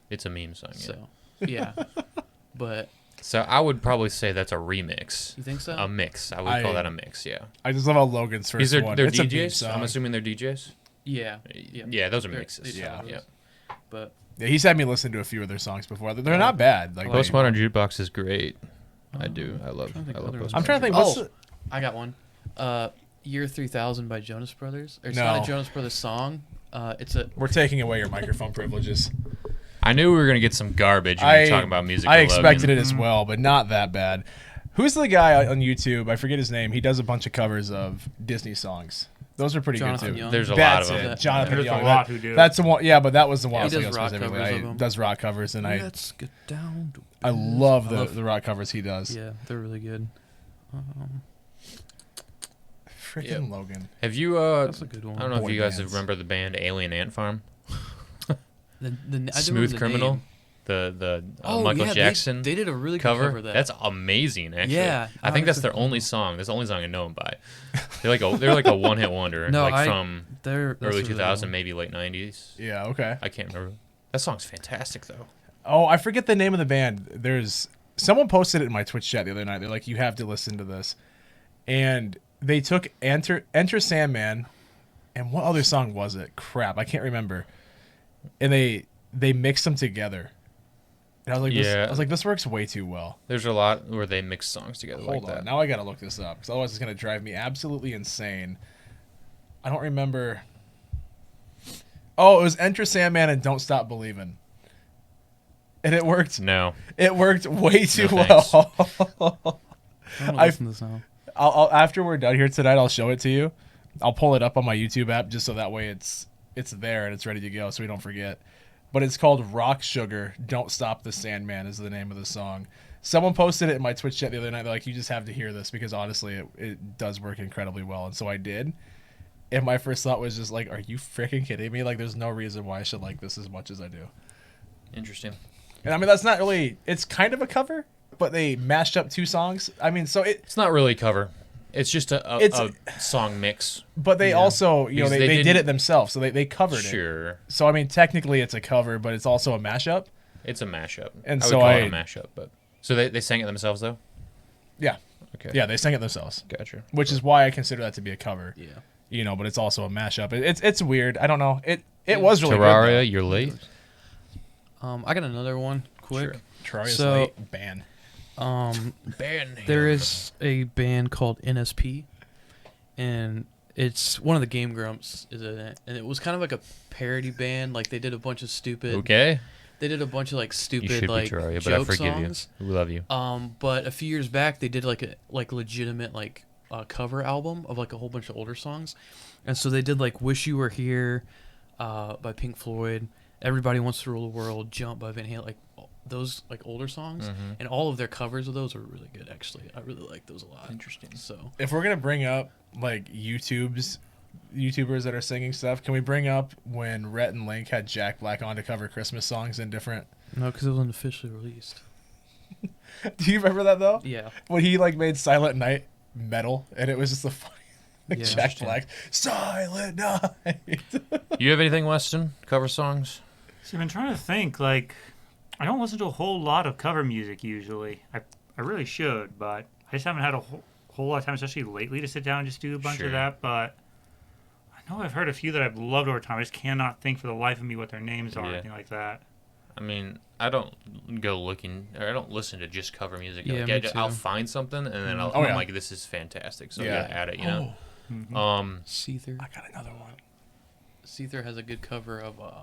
It's a meme song. Yeah. So yeah, but So I would probably say that's a remix. you think so? A mix. I would call that a mix. Yeah. I just love how Logan's first These are one. they're It's a meme DJs. song. I'm assuming they're DJs. yeah, Yeah, those are They're- mixes. they do Yeah. those. Yeah. But Yeah, he's had me listen to a few of their songs before. They're not bad. Like Postmodern Jukebox is great. I do. I love. trying to think I of love other ones. Postmodern. I'm trying to think. What's Oh. I got one. Year 3000 by Jonas Brothers. Or it's No. not a Jonas Brothers song. We're taking away your microphone privileges. I knew we were gonna get some garbage when we were talking about music. I with expected Logan. it as well, but not that bad. Who's the guy on YouTube? I forget his name. He does a bunch of covers of Disney songs. Those are pretty Jonathan good too. Young. There's a That's lot of it. them. Jonathan There's Young. a lot who do. That's the one. Yeah, but that was the one I He was does thinking of rock specifically. covers of He them. does rock covers, and Let's get down to I love I the love- the rock covers he does. Yeah, they're really good. Freaking Logan. Have you? That's a good one. I don't know Boy if you guys bands. remember the band Alien Ant Farm. I do remember Smooth the Criminal. name. Michael yeah, Jackson They did a really good cover. cover of that. That's amazing, actually. Yeah, I think that's honestly. their only song. That's the only song I know them by. They're like a one-hit wonder. No, from that's a early really 2000, good maybe late 90s. Yeah, okay. I can't remember. That song's fantastic, though. Oh, I forget the name of the band. There's someone posted it in my Twitch chat the other night. They're like, you have to listen to this. And they took Enter Sandman, and what other song was it? Crap, I can't remember. And they mixed them together. And I was like, this works way too well. There's a lot where they mix songs together Hold like on, that. now I gotta look this up because otherwise it's gonna drive me absolutely insane. I don't remember. Oh, it was Enter Sandman and Don't Stop Believin'. And it worked. No. It worked way too thanks. well. I'm gonna listen to this now. I'll after we're done here tonight, I'll show it to you. I'll pull it up on my YouTube app just so that way it's there and it's ready to go so we don't forget. But it's called Rock Sugar, Don't Stop the Sandman is the name of the song. Someone posted it in my Twitch chat the other night. They're like, you just have to hear this because honestly, it does work incredibly well. And so I did. And my first thought was just like, are you freaking kidding me? Like, there's no reason why I should like this as much as I do. Interesting. And I mean, that's not really, it's kind of a cover, but they mashed up two songs. I mean, so It's not really a cover. It's just a song mix. but they also, Because they did it themselves. So they covered it. Sure. So, I mean, technically it's a cover, but it's also a mashup. It's a mashup. And I so would call it a mashup, but so they sang it themselves though? Yeah. Okay. Yeah, they sang it themselves, Gotcha. which is why I consider that to be a cover. Yeah. But it's also a mashup. It's weird. I don't know. It was really Terraria, good. you're late. I got another one quick. Sure. Terraria's So- late. Ban. There is a band called NSP, and it's one of the Game Grumps is in it, and it was kind of like a parody band. Like they did a bunch of stupid. Okay. They did a bunch of like You stupid should like be Terraria, but I joke forgive songs. you. We love you. But a few years back, they did like a legitimate cover album of like a whole bunch of older songs, and so they did like "Wish You Were Here" by Pink Floyd, "Everybody Wants to Rule the World," "Jump" by Van Halen, like those like older songs, and all of their covers of those are really good. Actually, I really like those a lot. Interesting. So If we're gonna bring up like YouTubers that are singing stuff, can we bring up when Rhett and Link had Jack Black on to cover Christmas songs in different? no, because it wasn't officially released. Do you remember that though? Yeah. When he like made Silent Night metal, and it was just the funny. Like Yeah. Jack Interesting. Black, Silent Night. You have anything, Weston? Cover songs? So I've been trying to think, like, I don't listen to a whole lot of cover music usually. I really should, but I just haven't had a whole lot of time, especially lately, to sit down and just do a bunch Sure. of that. But I know I've heard a few that I've loved over time. I just cannot think for the life of me what their names are or Yeah. anything like that. I mean, I don't go looking, or I don't listen to just cover music. Yeah, Like, me I'll too. find something, and then Oh, I'm yeah. like, this is fantastic. So Yeah. I gotta add it, you know? Mhm. Seether. I got another one. Seether has a good cover of I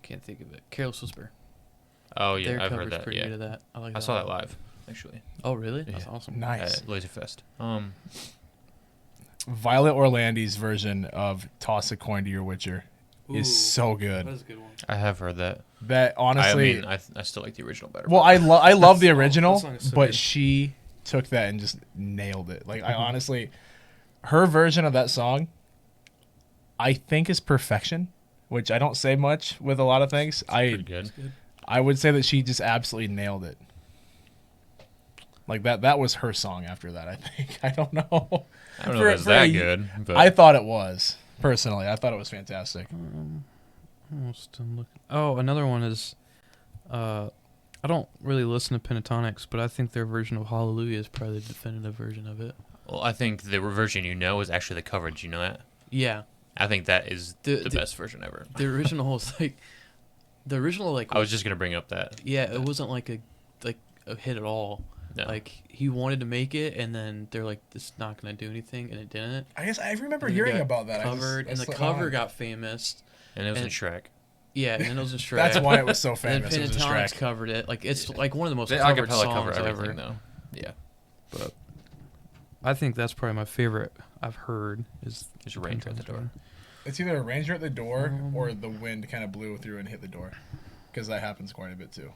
can't think of it. Careless Whisper. Oh, yeah, Their I've cover's heard that. pretty Yeah. good at that. I like. I saw that live, actually. Oh really? That's Yeah. awesome. Nice. At Laserfest. Violet Orlandi's version of "Toss a Coin to Your Witcher" is so good. That is a good one. I have heard that. That honestly, I mean, I still like the original better. well, I love the That original, song is so but good. she took that and just nailed it. Like I honestly, her version of that song, I think is perfection, which I don't say much with a lot of things. pretty good. I would say that she just absolutely nailed it. Like that was her song after that, I think. I don't know. I don't know if it's that good, but I thought it was. Personally, I thought it was fantastic. Almost done looking. Oh, another one is, I don't really listen to Pentatonix, but I think their version of Hallelujah is probably the definitive version of it. well, I think the version you know is actually the coverage. You know that? Yeah, I think that is the The- best version ever. the original was like, the original like. I was just gonna bring up that. Yeah, it wasn't like a hit at all. No. Like he wanted to make it, and then they're like, "It's not gonna do anything," and it didn't. I guess I remember And it hearing got about that. Covered, and the cover got famous. And it was in and- Shrek. Yeah, and then it was in Shrek. That's why it was so And then famous. It was in Pentatonix Shrek. covered it. Like it's like one of the most They covered acapella songs cover ever. everything though. Yeah. But I think that's probably my favorite I've heard is There's a ranger at the door. It's either a ranger at the door or the wind kind of blew through and hit the door, because that happens quite a bit too.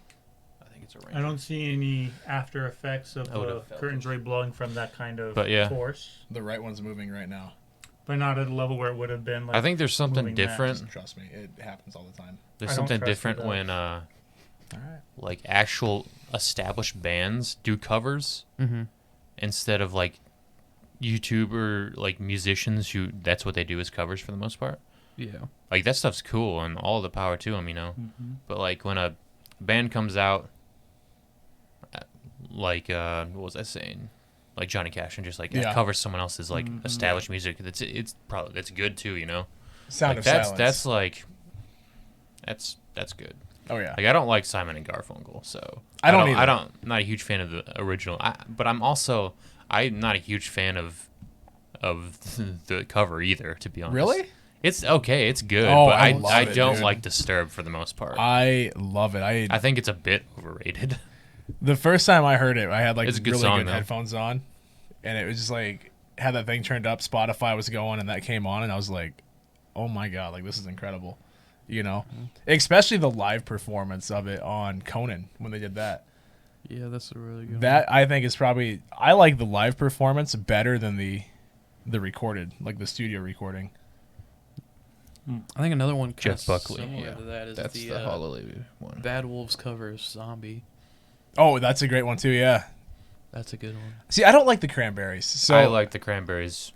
I think it's a I ranger. don't see any after effects of I would've felt curtains it. really blowing from that kind of But yeah. force, The right one's moving right now. but not at a level where it would have been. Like, I think there's something moving that. different. Just trust me, it happens all the time. There's I don't something trust you, different though. All right. like actual established bands do covers Mm-hmm. instead of like YouTuber like musicians who that's what they do is covers for the most part. Yeah. Like that stuff's cool and all the power to them, you know. But like when a band comes out, like what was I saying? Like Johnny Cash and just like Yeah. covers someone else's like established music. It's probably that's good too, you know. Sound Like of that's Silence. that's like that's good. Oh yeah. Like I don't like Simon and Garfunkel, so I don't either. I'm not a huge fan of the original. But I'm not a huge fan of the cover either. To be honest, Really? it's okay. It's good, Oh, but I I love it, don't dude. like Disturbed for the most part. I love it. I think it's a bit overrated. The first time I heard it, I had like It's a good really song, good though. headphones on, and it was just like had that thing turned up. Spotify was going, and that came on, and I was like, "Oh my god! Like this is incredible," you know. Especially the live performance of it on Conan when they did that. Yeah, that's a really good That I think is probably I like the live performance better than the recorded, like the studio recording. one. I think another one kind Jeff Buckley, similar yeah, to that is that's the, the Hallelujah one. Bad Wolves cover of Zombie. Oh, that's a great one too. Yeah. That's a good one. See, I don't like the Cranberries. So I like the Cranberries,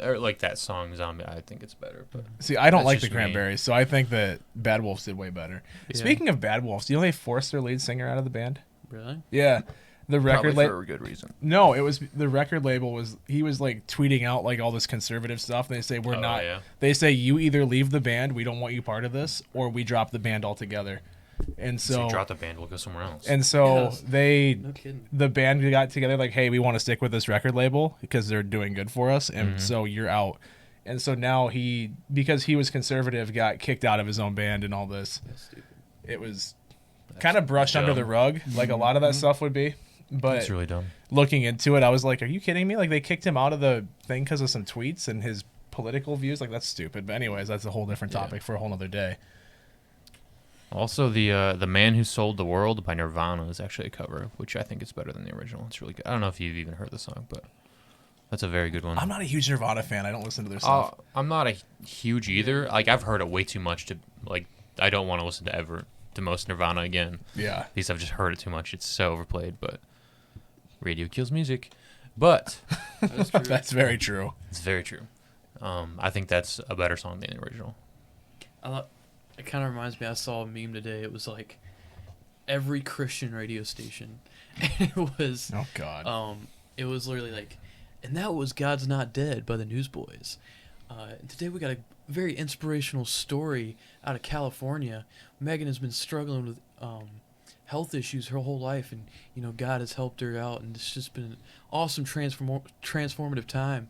or like that song Zombie. I think it's better, but see, I don't That's like the just me. Cranberries, so I think that Bad Wolves did way better. Yeah. Speaking of Bad Wolves, do you know they forced their lead singer out of the band? Really? Yeah. The record label. for a good reason. No, it was the record label was he was like tweeting out like all this conservative stuff. And they say we're Oh, not. yeah. They say you either leave the band, we don't want you part of this, or we drop the band altogether. And So so, drop the band, we'll go somewhere else. and so Yes. they No kidding. the band got together like, hey, we want to stick with this record label because they're doing good for us, and so you're out. And so now because he was conservative, got kicked out of his own band and all this. That's stupid. It was kind of brushed under dumb. the rug, like a lot of that stuff would be. But It's really dumb. looking into it, I was like, are you kidding me? Like they kicked him out of the thing because of some tweets and his political views. Like that's stupid. But anyways, that's a whole different topic for a whole other day. Also, the Man Who Sold the World by Nirvana is actually a cover, which I think is better than the original. It's really good. I don't know if you've even heard the song, but that's a very good one. I'm not a huge Nirvana fan. I don't listen to their stuff. I'm not a huge either. Like I've heard it way too much to like. I don't want to listen to most Nirvana again. Yeah. Because I've just heard it too much. It's so overplayed. But radio kills music. But That's true. That's very true. it's very true. I think that's a better song than the original. It kind of reminds me. I saw a meme today. It was like every Christian radio station. It was Oh God. it was literally like, and that was "God's Not Dead" by the Newsboys. Today we got a very inspirational story out of California. Megan has been struggling with health issues her whole life, and God has helped her out, and it's just been an awesome transformative time.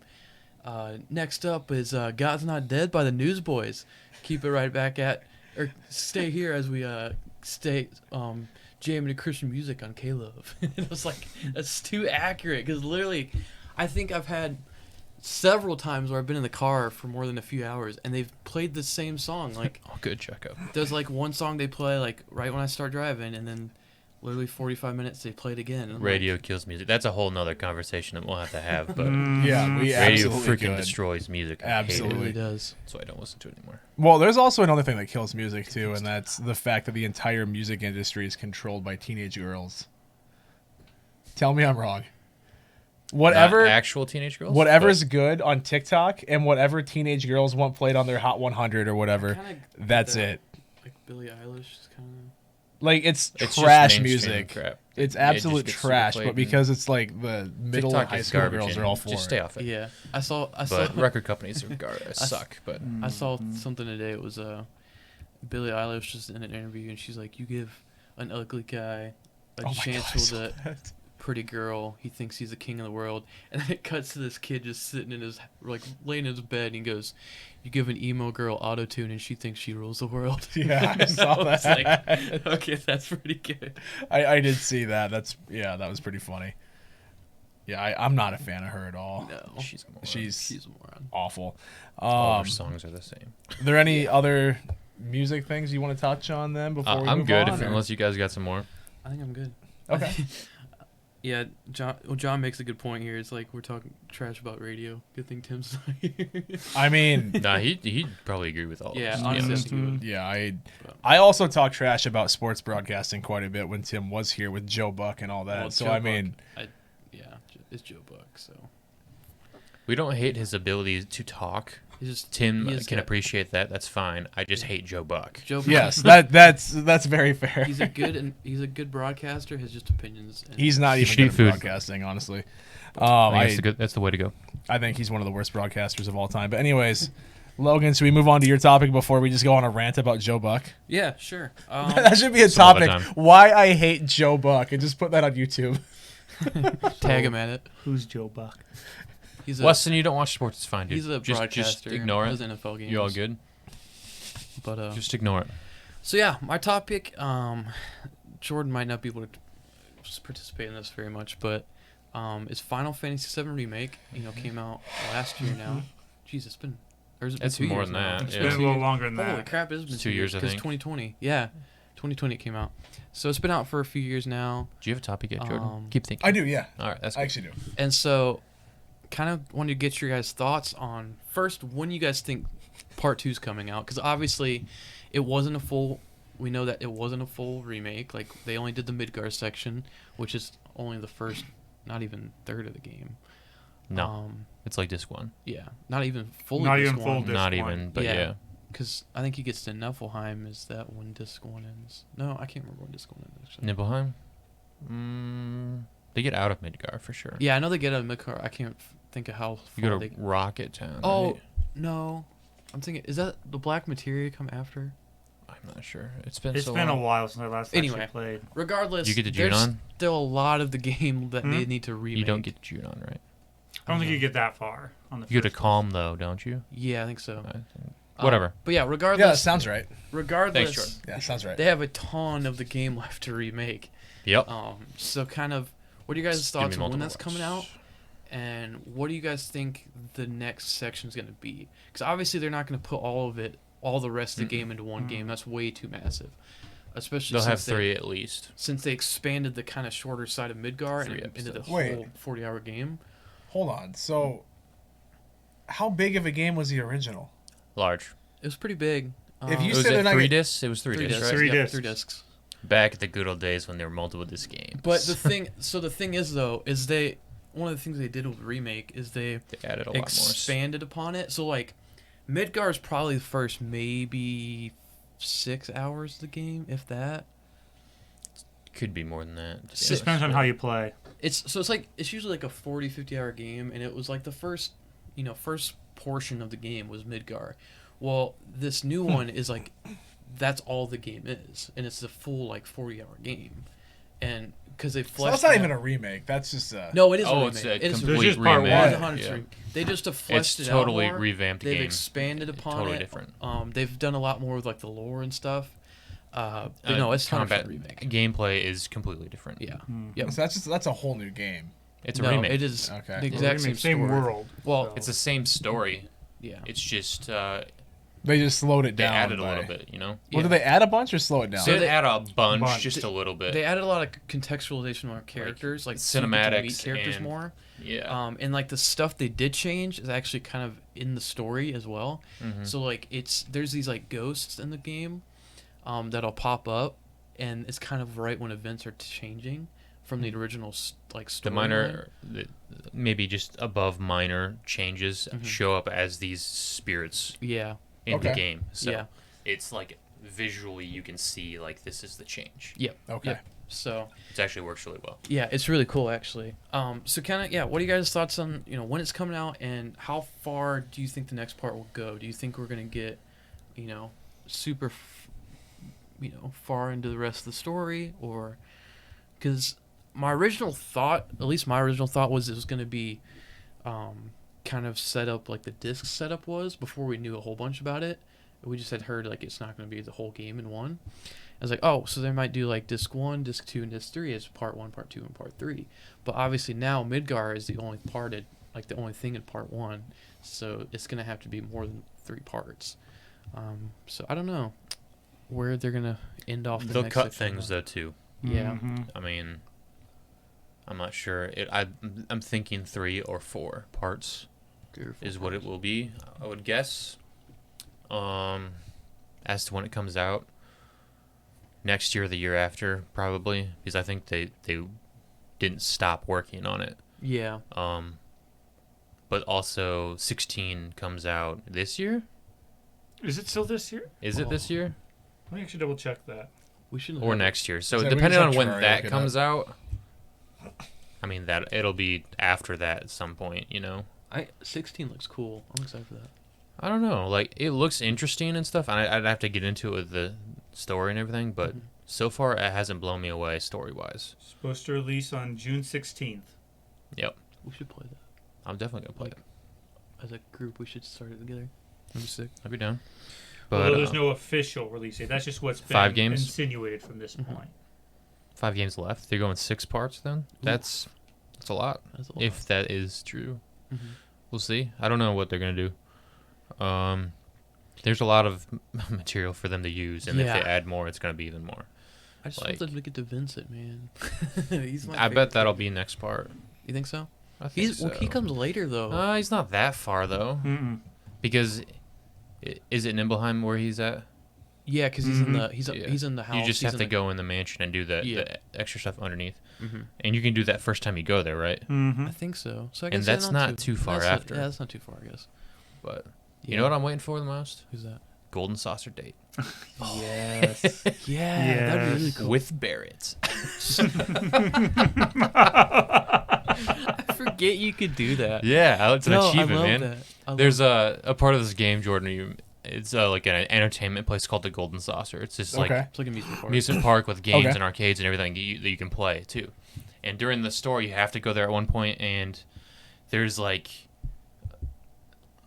Next up is "God's Not Dead" by the Newsboys. Keep it right back or stay here as we stay jamming to Christian music on K-Love. It was like, that's too accurate, because literally, I think I've had several times where I've been in the car for more than a few hours, and they've played the same song. Like, Oh, good checkup. there's like one song they play like right when I start driving, and then literally 45 minutes they play it again. And I'm Radio kills music. That's a whole nother conversation that we'll have to have. But Yeah, we radio absolutely freaking could. destroys music. I hate like, it Absolutely. really does. That's why I don't listen to it anymore. Well, there's also another thing that kills music too, and that's the fact that the entire music industry is controlled by teenage girls. Tell me I'm wrong. Whatever, Not actual teenage girls. whatever's good on TikTok and whatever teenage girls want played on their Hot 100 or whatever, Kinda that's that, it. Like Billie Eilish is kind Like it's It's just trash mainstream music. crap. It's Yeah, it just absolute gets trash, superplayed but and because it's like the middle TikTok and high is school garbage. girls and are all for just it. stay off of. it. Yeah, I saw But record companies suck. But I saw something today. It was Billie Eilish just in an interview, and she's like, "You give an ugly guy a Oh my chance God, I with saw a that. pretty girl. He thinks he's the king of the world." And then it cuts to this kid just sitting in his laying in his bed, and he goes, "You give an emo girl auto-tune, and she thinks she rules the world." Yeah, I saw It's that. like, okay, that's pretty good. I did see that. That was pretty funny. Yeah, I'm not a fan of her at all. No, she's a moron. she's a moron. Awful. All her songs are the same. Are there any other music things you want to touch on then before we I'm move good. on? or- Unless you guys got some more. I think I'm good. Okay. Yeah, John makes a good point here. It's like we're talking trash about radio. Good thing Tim's not here. I mean, Nah, he'd probably agree with all Yeah, this. honestly, I honest. think he would. yeah, I also talk trash about sports broadcasting quite a bit when Tim was here with Joe Buck and all that. Well, so Joe I Buck, mean, it's Joe Buck. So We don't hate his ability to talk. he's just Tim he is can good. appreciate that. That's fine. I just hate Joe Buck. Joe Buck. yes, that's very fair. he's a good broadcaster. Has just opinions. And He's not even Street good at food. broadcasting, honestly. That's the way to go. I think he's one of the worst broadcasters of all time. But anyways, Logan, should we move on to your topic before we just go on a rant about Joe Buck? Yeah, sure. That should be a Some other topic. time. Why I hate Joe Buck, and just put that on YouTube. Tag him at it. Who's Joe Buck? He's a Weston, you don't watch sports. It's fine, dude. he's a just broadcaster. ignore Does it. NFL games. You're all good. But Just ignore it. so yeah, my topic. Jordan might not be able to participate in this very much, but it's Final Fantasy VII Remake. Came out last year now. Jeez, it's been. Or has it been It's 2 more years than now? that, It's yeah. been a little longer than Holy that. crap! It's been It's 2 years, I because think. 2020. Yeah, 2020 it came out. So it's been out for a few years now, Do you have a topic yet, Jordan? Um, Keep thinking. I do, yeah. All right, that's I good. actually do. and so kind of wanted to get your guys' thoughts on first when you guys think Part 2's coming out, because obviously it wasn't a full. We know that it wasn't a full remake. Like they only did the Midgar section, which is only the first, not even third of the game. No, it's like disc one. Yeah, not even fully. Not disc even full one. disc Not one. even, but Yeah. yeah. Because I think he gets to Niflheim. Is that when disc one ends? No, I can't remember when disc one ends. Actually. Nibelheim? They get out of Midgar for sure. Yeah, I know they get out of Midgar. I can't think of how You far go they. to Rocket Town. Oh right? no, I'm thinking. Is that the Black Materia come after? I'm not sure. It's been It's so been a long. while since I last Anyway. actually played. Regardless, You get to there's Junon? still a lot of the game that they Hmm? need to remake. You don't get to Junon, right? I don't think you get that far on the You go to first one. Calm, though, don't you? Yeah, I think so. Whatever. But yeah, regardless. Yeah, that sounds right. Regardless, Thanks, Jordan. Yeah, sounds right. they have a ton of the game left to remake. Yep. So kind of, what are you guys' Just give thoughts me on when multiple that's coming out? ones. And what do you guys think the next section is going to be? Because obviously they're not going to put all the rest of the game into one game. That's way too massive. Especially They'll have since 3 at least. since they expanded the kind of shorter side of Midgar 3 into the episodes. Wait. whole 40-hour game. Hold on. So, how big of a game was the original? Large. It was pretty big. If you Was said they're it not 3 gonna- discs? It was 3 discs, right? Three Yep, discs. 3 discs. Back at the good old days when there were multiple disc games. But the thing is though, is one of the things they did with Remake is they They added a lot more. expanded upon it. So like, Midgar is probably the first maybe 6 hours of the game, if that. Could be more than that. to be It Six. honest. depends on how you play. It's usually like a 40-50 hour game, and it was like the first portion of the game was Midgar. Well, this new one is like that's all the game is, and it's the full like 40-hour game, and because they So fleshed. that's not it even out- a remake. That's just a. No, it is. Oh, a it's remake. a It is complete There's just part remake. one. It's a hundred Yeah. stream. They just have It's fleshed it totally out more. revamped They've game. expanded upon Totally it. different. They've done a lot more with like the lore and stuff. But no, it's combat 100% remake. gameplay is completely different. Yeah. Hmm. Yep. So that's a whole new game. It's a No, remake. it is Okay. the exact same Same story. world. Well, so. It's the same story. Yeah. It's just They just slowed it they down. added a by- little bit, you know. Well, Yeah. did they add a bunch or slow it down? So they they- add a bunch, bunch. just a little bit. They added a lot of contextualization on our characters, like so you get to meet cinematics characters and- more. yeah. And like the stuff they did change is actually kind of in the story as well. Mhm. So like there's these like ghosts in the game, that'll pop up, and it's kind of right when events are changing from the original like the story. minor, maybe just above minor changes Mhm. show up as these spirits Yeah. in the Okay. game. So Yeah. it's like visually you can see like this is the change. Yep. Okay. Yep. So It actually works really well. yeah, it's really cool actually. So kind of yeah, what are you guys' thoughts on when it's coming out, and how far do you think the next part will go? Do you think we're gonna get super far into the rest of the story, or because my original thought was it was gonna be kind of set up like the disc setup was before we knew a whole bunch about it. We just had heard like it's not going to be the whole game in one. I was like, oh, so they might do like disc 1, disc 2, and disc 3 as part 1, part 2, and part 3. But obviously now Midgar is the only the only thing in part 1, so it's going to have to be more than 3 parts. So I don't know where they're going to end off. They'll next cut section. things though too. Yeah. Mhm. I mean, I'm not sure. I'm thinking 3 or 4 parts is what it will be. I would guess. As to when it comes out, next year or the year after, probably, because I think they didn't stop working on it. Yeah. But also 16 comes out this year. Is it still this year? Is it this year Let me actually double check that. We shouldn't. or have- next year? So So we depending just on have when Terraria that look it comes out, I mean that it'll be after that at some point. 16 looks cool. I'm excited for that. I don't know. Like, it looks interesting and stuff. I'd have to get into it with the story and everything, but so far it hasn't blown me away story-wise. Supposed to release on June 16th. Yep. We should play that I'm definitely going to play it. as a group. We should start it together. That'd be sick. I'd be down. But Although there's no official release date. That's just what's been 5 games? insinuated from this point. 5 games left. They're going 6 parts then? That's a lot. That's a lot. If that is true. Mhm. We'll see. I don't know what they're going to do. There's a lot of material for them to use, and if Yeah. they add more, it's going to be even more. I just like- want them to get to Vincent, man. He's my I bet favorite that'll character. be next part. You think so? I think so. He comes later though. He's not that far though, Mm-mm. because is it Nibelheim where he's at? Yeah, because he's in the Yeah. he's in the house. You just he's have in to the- go in the mansion and do the Yeah. extra stuff underneath, Mhm. and you can do that first time you go there, right? Mm-hmm. I think so. So I And guess that's not too far that's not- after. yeah, that's not too far, I guess. But Yeah. you know what I'm waiting for the most? Who's that? Golden Saucer Date Yes. Yeah, that'd be really cool. with Barrett. I forget you could do that. Yeah, it's an No, achievement, I love man. that. I love There's a part of this game, Jordan. It's like an entertainment place called the Golden Saucer. It's just like Okay. It's like a music park. amusement park with games Okay. and arcades and everything that you can play too. And during the story, you have to go there at one point, and there's like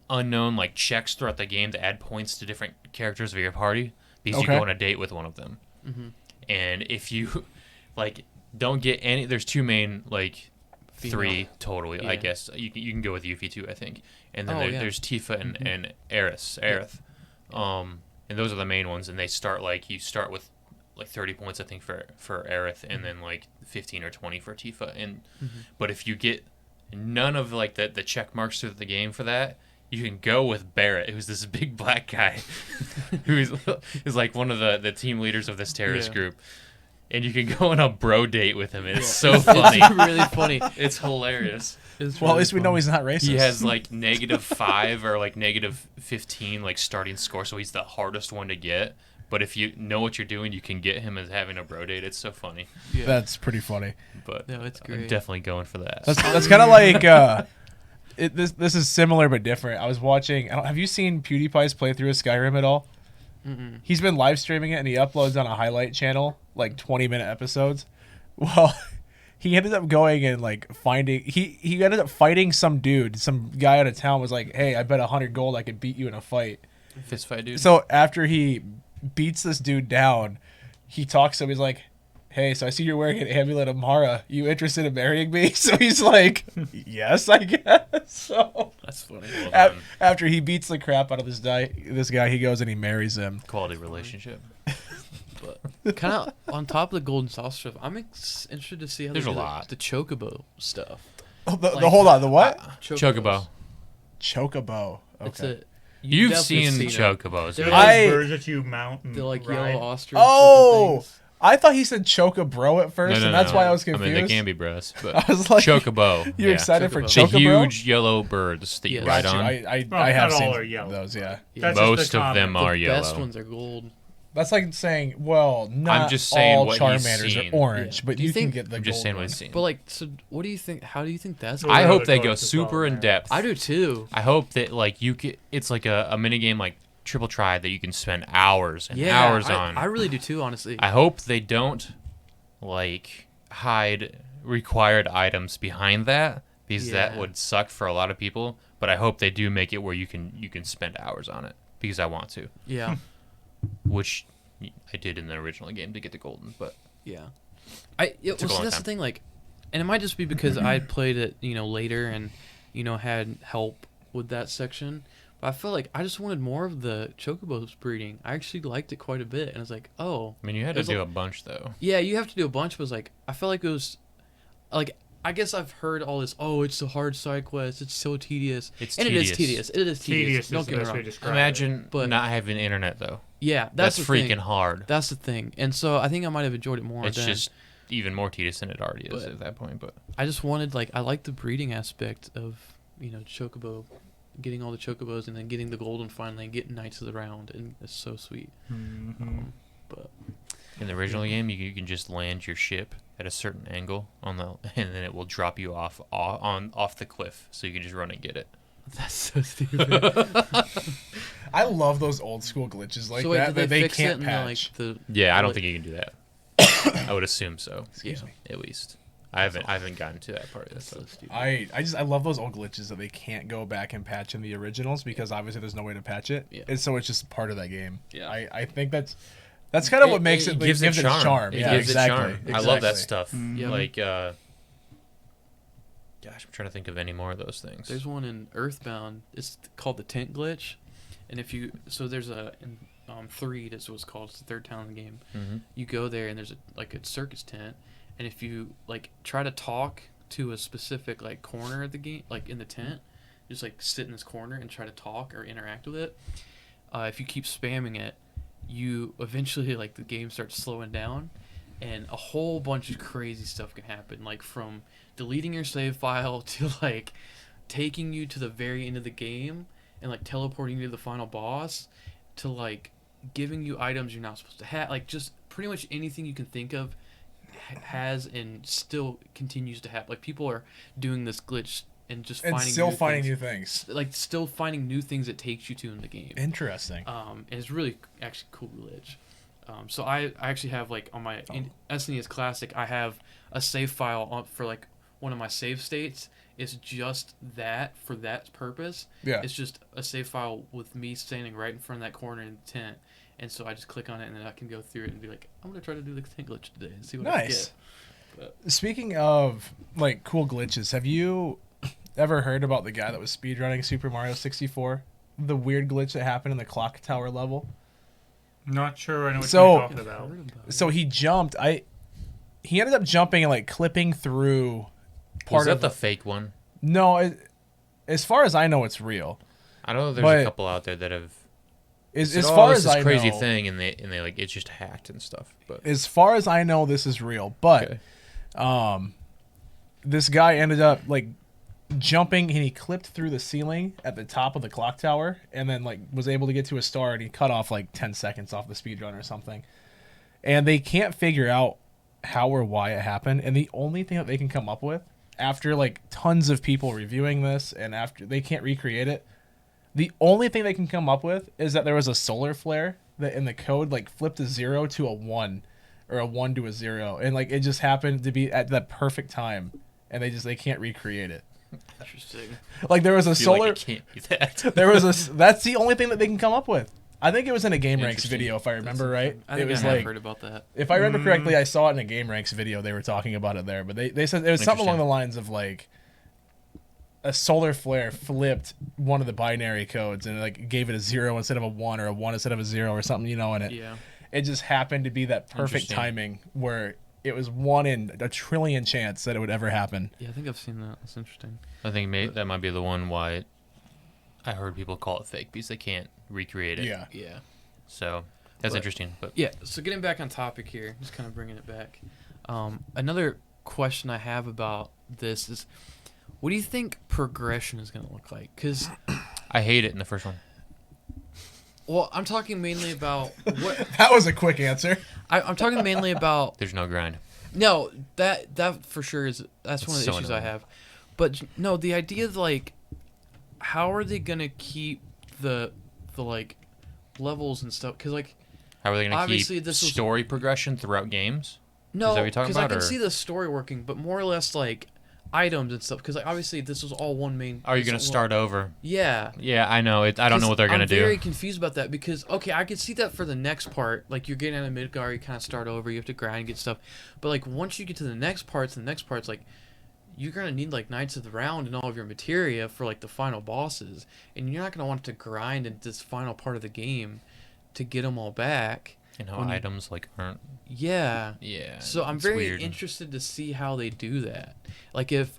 unknown like checks throughout the game to add points to different characters of your party because you Okay. go on a date with one of them. Mhm. And if you like don't get any, there's 2 main like Female. 3 totally. I Yeah. guess you can go with Yuffie too, I think. And then Oh, yeah. there's Tifa and Mhm. and Aerith. And those are the main ones, and they start like you start with like 30 points I think for Aerith, and then like 15 or 20 for Tifa. And but if you get none of like the check marks through the game for that, you can go with Barrett, who's this big black guy who is like one of the team leaders of this terrorist Yeah. group. And you can go on a bro date with him. And it's so funny. It's really funny. It's hilarious. It's Well, at really least we know funny. he's not racist. He has like -5 or like -15 like starting score, so he's the hardest one to get. But if you know what you're doing, you can get him as having a bro date. It's so funny. Yeah. That's pretty funny. But No, it's I'm great. definitely going for that. That's kind of like this is similar but different. I was watching. Have you seen PewDiePie's playthrough of Skyrim at all? Mm-mm. He's been live streaming it and he uploads on a highlight channel, like 20-minute episodes. Well, he ended up going and like finding he ended up fighting some dude, some guy out of town was like, "Hey, I bet 100 gold I could beat you in a fight." Fist fight, dude. So after he beats this dude down, he talks to him. He's like, "Hey, so I see you're wearing an amulet of Mara. You interested in marrying me?" So he's like, "Yes, I guess." So That's funny. Well done. after he beats the crap out of this guy, he goes and he marries him. Quality relationship. But kind of on top of the Golden Saucer stuff, I'm interested to see how There's they a do lot. the Chocobo stuff. Oh, Like- hold on, the what? Chocobo. Chocobo. It's Okay. you've You've seen definitely it. Chocobos. They're man. like I- birds that you mount and They're like ride. yellow ostrich. Oh! looking things. I thought he said Chocobro at first, and that's why I was confused. I mean, they can be bros, but I was like, Chocobo. "You yeah. excited for Chocobo. The Chocobo?" huge yellow birds that you Yes. ride Got you. on. I Well, have not all seen are yellow. those. Yeah, That's just Most the of them common. are The yellow. best ones are gold. that's like saying, well, not just saying all what he's Charmanders seen. are orange, Yeah. but Do you you can think- get the I'm just gold saying what one. he's seen. But like, so what do you think? How do you think that's? Well, I yeah, hope the they go colors as well, super in man. depth. I do too. I hope that like you could. It's like a mini game like Triple Try that you can spend hours and Yeah, hours I, on. I really do too. Honestly, I hope they don't like hide required items behind that because that Yeah. would suck for a lot of people. But I hope they do make it where you can spend hours on it because I want to, yeah, which I did in the original game to get the golden. But yeah. Took Well, a see, long that's time. the thing. Like, and it might just be because I played it, later and had help with that section. But I felt like I just wanted more of the Chocobo's breeding. I actually liked it quite a bit, and I was like, oh, I mean, you had to There's do a bunch though. yeah, you have to do a bunch. But it was like I felt like it was like I guess I've heard all this. Oh, it's a hard side quest. It's so tedious. It's and tedious. it is tedious. It is tedious. Tedious Don't is the get me best way to wrong. describe Imagine But- not having internet though. Yeah, That's the freaking thing. hard. That's the thing. And so I think I might have enjoyed it more. It's then. just even more tedious than it already is But- at that point. But I just wanted I like the breeding aspect of Chocobo, getting all the Chocobos and then getting the golden finally and getting Knights of the Round, and it's so sweet. Mm-hmm. But in the original game, you can just land your ship at a certain angle and then it will drop you off the cliff, so you can just run and get it. that's so stupid. I love those old school glitches like so wait, that did that they fix can't it patch. Yeah, I don't like- think you can do that. I would assume so. Excuse yeah. me. At least I haven't gotten to that part of That's this. so stupid. I love those old glitches that they can't go back and patch in the originals because obviously there's no way to patch it, Yeah. and so it's just part of that game. Yeah. I think that's kind of what makes it gives its it charm. Yeah, It gives exactly. it charm. I love that Exactly. stuff. Yep. Like, gosh, I'm trying to think of any more of those things. There's one in Earthbound. It's called the tent glitch, and there's a in 3. That's what it's called. It's the third town in the game. Mhm. You go there and there's a circus tent, and if you try to talk to a specific corner of the game, in the tent, just sit in this corner and try to talk or interact with it. If you keep spamming it, you eventually the game starts slowing down, and a whole bunch of crazy stuff can happen, from deleting your save file to taking you to the very end of the game and teleporting you to the final boss to giving you items you're not supposed to have, just pretty much anything you can think of has and still continues to have. People are doing this glitch and just And finding still new finding things. new things. Still finding new things it takes you to in the game. Interesting. And it's really actually cool glitch. So I actually have on my SNES Classic, I have a save file for one of my save states. It's just that for that purpose. Yeah. It's just a save file with me standing right in front of that corner in the tent. And so I just click on it and then I can go through it and be like, I'm gonna try to do the tent glitch today and see what I Nice. get. Speaking of cool glitches, have you ever heard about the guy that was speedrunning Super Mario 64? The weird glitch that happened in the clock tower level. Not sure I know what So- you're talking about. So he jumped. He ended up jumping and clipping through part Was that of the fake one? No, as far as I know, it's real. I know there's But- a couple out there that have. As said, far this as is I crazy know, thing, and they it's just hacked and stuff. But as far as I know, this is real. But okay. this guy ended up jumping and he clipped through the ceiling at the top of the clock tower and then was able to get to a star, and he cut off 10 seconds off the speedrun or something. And they can't figure out how or why it happened. And the only thing that they can come up with after tons of people reviewing this and after they can't recreate it, the only thing they can come up with is that there was a solar flare that in the code flipped a 0 to a 1 or a 1 to a 0, and it just happened to be at that perfect time, and they can't recreate it. Interesting. There was a I feel solar like it can't be that. there was a that's the only thing that they can come up with. I think it was in a Game Ranks Interesting. video if I remember right. I think It was I have heard about that. if I remember correctly, I saw it in a Game Ranks video. They were talking about it there, but they said it was something along the lines of a solar flare flipped one of the binary codes and gave it a 0 instead of a 1 or a 1 instead of a 0 or something, and it just happened to be that perfect Interesting. timing where it was 1 in a trillion chance that it would ever happen. Yeah, I think I've seen that. That's interesting. I think that might be the one why I heard people call it fake because they can't recreate it. Yeah. Yeah. So that's But- interesting. But Yeah, so getting back on topic here, just kind of bringing it back. Another question I have about this is, what do you think progression is going to look like? Because, I hate it in the first one. well, I'm talking mainly about what That was a quick answer. I'm talking mainly about. There's no grind. No, that for sure that's one of the so issues I annoying. have. But no, the idea of how are they going to keep the levels and stuff? Because How are they going to Obviously, keep this was- story progression throughout games? no, Is that what you're talking because I about, can or- see the story working, but more or less items and stuff. Because obviously this was all one main. Are you this going to was- start over? Yeah. Yeah, I know. I don't know what they're going to I'm do. very confused about that because, okay, I could see that for the next part. You're getting out of Midgar, you kind of start over, you have to grind and get stuff. But, once you get to the next parts, you're going to need, Knights of the Round and all of your materia for, the final bosses. And you're not going to want to grind in this final part of the game to get them all back. And how when you- items like aren't. Yeah. Yeah. So I'm it's very weird. interested to see how they do that. Like if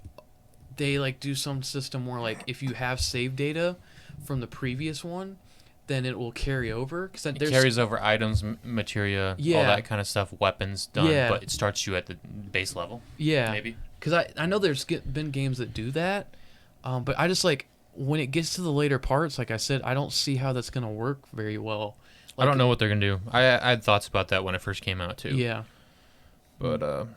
they like do some system where like if you have save data from the previous one, then it will carry over. Because It carries over items, materia, all Yeah. that kind of stuff, weapons done, Yeah. but it starts you at the base level. Yeah. Maybe. Because I know there's been games that do that, but I just like when it gets to the later parts, like I said, I don't see how that's gonna work very well. I don't know what they're gonna do. I had thoughts about that when it first came out too. Yeah. But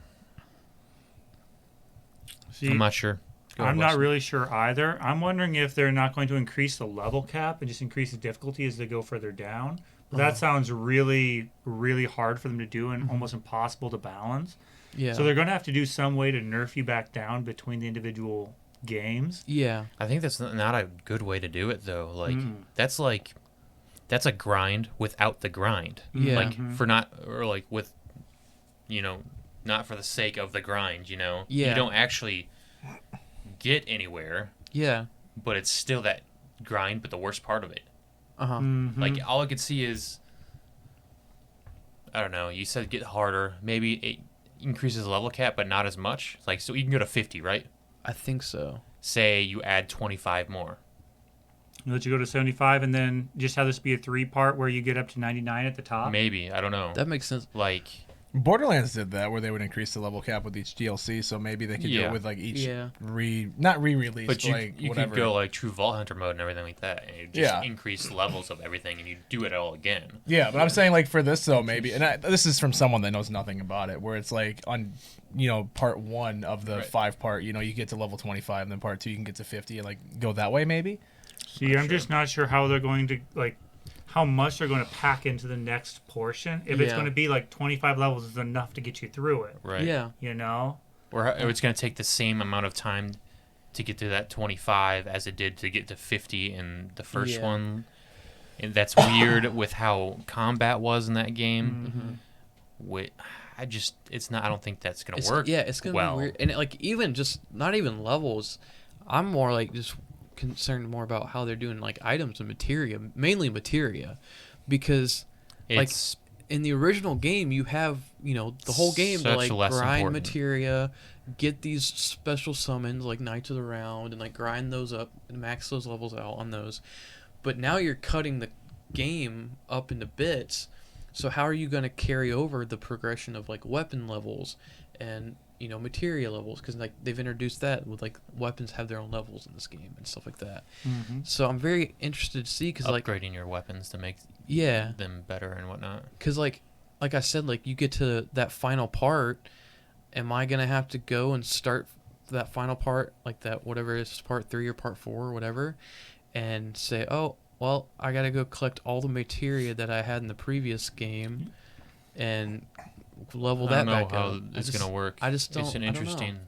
See, I'm not sure. Go ahead, I'm not Weston. really sure either. I'm wondering if they're not going to increase the level cap and just increase the difficulty as they go further down. But that sounds really, really hard for them to do and almost impossible to balance. Yeah. So they're going to have to do some way to nerf you back down between the individual games. Yeah. I think that's not a good way to do it though. Mm. That's a grind without the grind. Yeah. Like for not or like with, not for the sake of the grind. Yeah. You don't actually get anywhere, Yeah. but it's still that grind. But the worst part of it, Mhm. like all I could see is, I don't know. You said get harder. Maybe it increases the level cap, but not as much. Like so, you can go to 50, right? I think so. Say you add 25 more. Let you go to 75 and then just have this be a 3-part where you get up to 99 at the top. Maybe I don't know. That makes sense. Like Borderlands did that where they would increase the level cap with each DLC, so maybe they could do Yeah. it with like each Yeah. not re-release, But you, like you whatever. could go like true Vault Hunter mode and everything like that, and you just Yeah. increase levels of everything, and you do it all again. Yeah, but I'm saying like for this though, maybe, and this is from someone that knows nothing about it, where it's like on, part 1 of the Right. 5-part, you get to level 25, and then part 2 you can get to 50, and like go that way maybe. See, I'm just not sure how they're going to, like, how much they're going to pack into the next portion. If it's Yeah. going to be like 25 levels is enough to get you through it, Right. Yeah. you know? Or it's going to take the same amount of time to get to that 25 as it did to get to 50 in the first Yeah. one. And that's weird with how combat was in that game. I don't think that's going to work. Yeah, it's gonna well. be weird. And like even just not even levels. I'm more like just concerned more about how they're doing like items and materia, mainly materia, because It's in the original game you have the whole game to Such like less grind important. materia, get these special summons like Knights of the Round, and like grind those up and max those levels out on those. But now you're cutting the game up into bits. So how are you going to carry over the progression of like weapon levels and materia levels? Because like they've introduced that with like weapons have their own levels in this game and stuff like that. So I'm very interested to see because like upgrading your weapons to make yeah, them better and whatnot. because like I said, like you get to that final part. Am I gonna have to go and start that final part, like that whatever it is, part 3 or part 4 or whatever, and say, oh well, I gotta go collect all the materia that I had in the previous game, and level I that don't know back how up. it's going to work. I just don't. It's an I don't know. interesting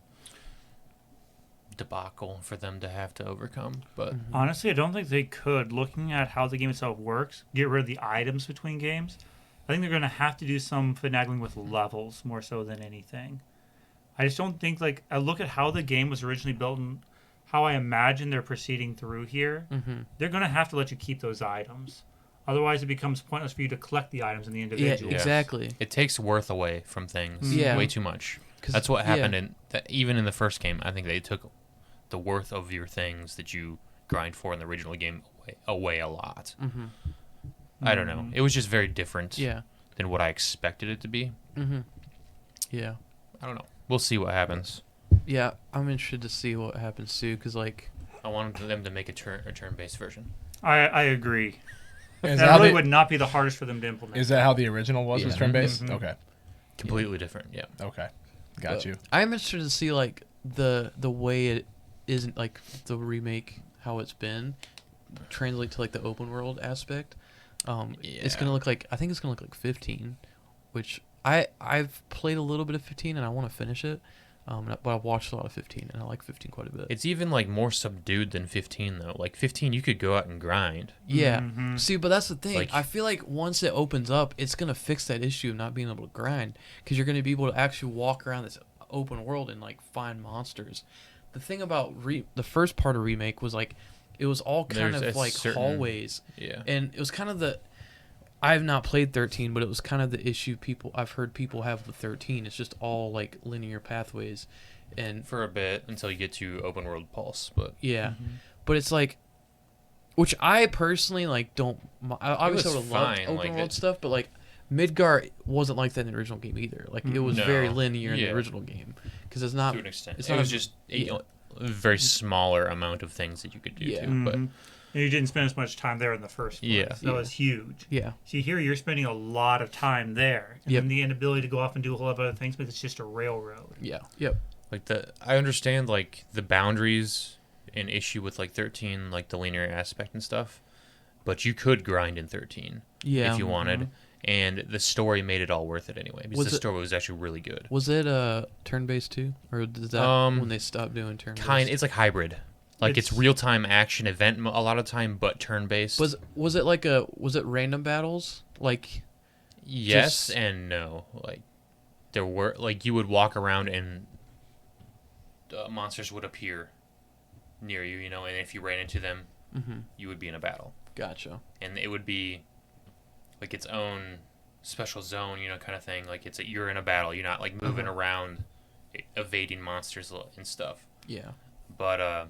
debacle for them to have to overcome. But Honestly, I don't think they could. Looking at how the game itself works, get rid of the items between games, I think they're going to have to do some finagling with levels more so than anything. I just don't think, like, I look at how the game was originally built and how I imagine they're proceeding through here. They're going to have to let you keep those items. Otherwise, it becomes pointless for you to collect the items in the Yeah, individual. exactly. it takes worth away from things Yeah. way too much. 'Cause- That's what yeah. happened even in the first game. I think they took the worth of your things that you grind for in the original game away a lot. I don't know. It was just very different Yeah. than what I expected it to be. Yeah. I don't know. We'll see what happens. Yeah. I'm interested to see what happens too, because like. I wanted them to make a turn-based version. I agree. Is That that, how really they- would not be the hardest for them to implement. is that how the original was Yeah. turn-based? Mhm. Okay, Completely different, yeah. okay, got you. I'm interested to see like the way it isn't like the remake how it's been translate to like the open world aspect. It's gonna Yeah. look like I think it's gonna look like 15, which I've played a little bit of 15 and I want to finish it. But I've watched a lot of 15 and I like 15 quite a bit. It's even like more subdued than 15 though. Like 15 you could go out and grind. Yeah. See, but that's the thing. Like- I feel like once it opens up, it's gonna fix that issue of not being able to grind because you're gonna be able to actually walk around this open world and like find monsters. The thing about the first part of Remake was like it was all kind There's of a like certain- hallways, Yeah. and it was kind of I have not played 13, but it was kind of the issue I've heard people have with 13. It's just all like linear pathways, and For a bit until you get to open world Pulse, but yeah, but it's like, which I personally like don't. I obviously was would love fine, open like world it- stuff, but like Midgar wasn't like that in the original game either. Like it was No. very linear in Yeah. the original game because it's not. to an extent, it's it not was a- just yeah. a very smaller amount of things that you could do. Yeah. Too, but And you didn't spend as much time there in the first place. Yeah. That was huge. Yeah. See, here you're spending a lot of time there. And Yep. then the inability to go off and do a whole lot of other things, but it's just a railroad. Yeah. Yep. like I understand like the boundaries and issue with like 13, like the linear aspect and stuff, but you could grind in 13 Yeah. if you wanted, and the story made it all worth it anyway because Was the it- story was actually really good. Was it turn-based too, or is that when they stopped doing turn-based? It's like hybrid. Like it's It's- real-time action event a lot of time, but turn-based. Was it like was it random battles? Like Yes just- and no. Like there were like you would walk around and monsters would appear near you, and if you ran into them, you would be in a battle, gotcha. and it would be like its own special zone, kind of thing. Like you're in a battle, you're not like moving around, evading monsters and stuff. Yeah. But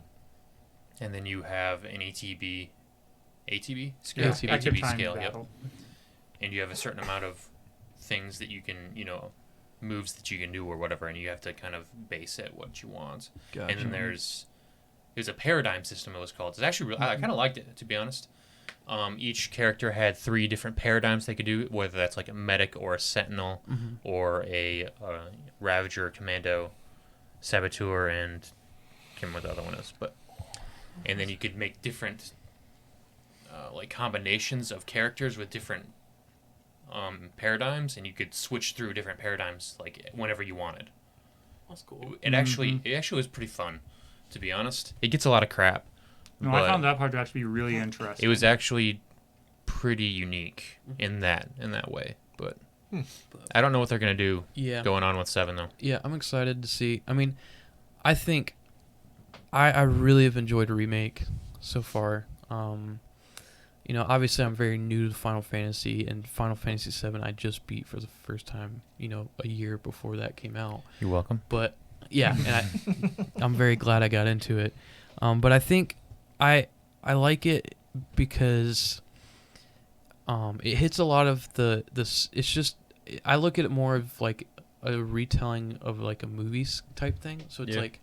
and then you have an ATB scale, ATB. Active ATB time scale, yep. battle. And you have a certain amount of things that you can, moves that you can do or whatever, and you have to kind of base it what you want. Gotcha. And then there's a paradigm system, it was called. It's actually I kind of liked it, to be honest. Each character had 3 different paradigms they could do, whether that's like a medic or a sentinel or a ravager, commando, saboteur, and I can't remember what the other one is, but and then you could make different like combinations of characters with different paradigms, and you could switch through different paradigms like whenever you wanted. That's cool. It actually was pretty fun, to be honest. It gets a lot of crap. No, but I found that part to actually be really interesting. it was actually pretty unique in that way. But I don't know what they're gonna do Yeah. going on with 7 though. Yeah, I'm excited to see. I mean, I think I really have enjoyed Remake so far. Obviously I'm very new to Final Fantasy, and Final Fantasy 7 I just beat for the first time, a year before that came out. You're welcome. But yeah, and I'm very glad I got into it. But I think I like it because it hits a lot of it's just, I look at it more of like a retelling of like a movies type thing. So it's Yeah. like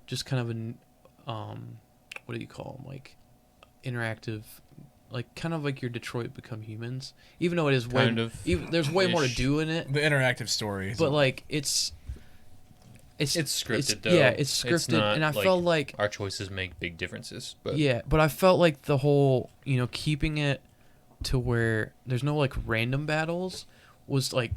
just kind of an what do you call them, like interactive, like kind of like your Detroit Become Humans, even though it is Kind of there's way more to ish. do in it, The interactive story. but like it's scripted though. yeah, it's scripted, not, and I felt like our choices make big differences. But yeah, but I felt like the whole, keeping it to where there's no like random battles was like,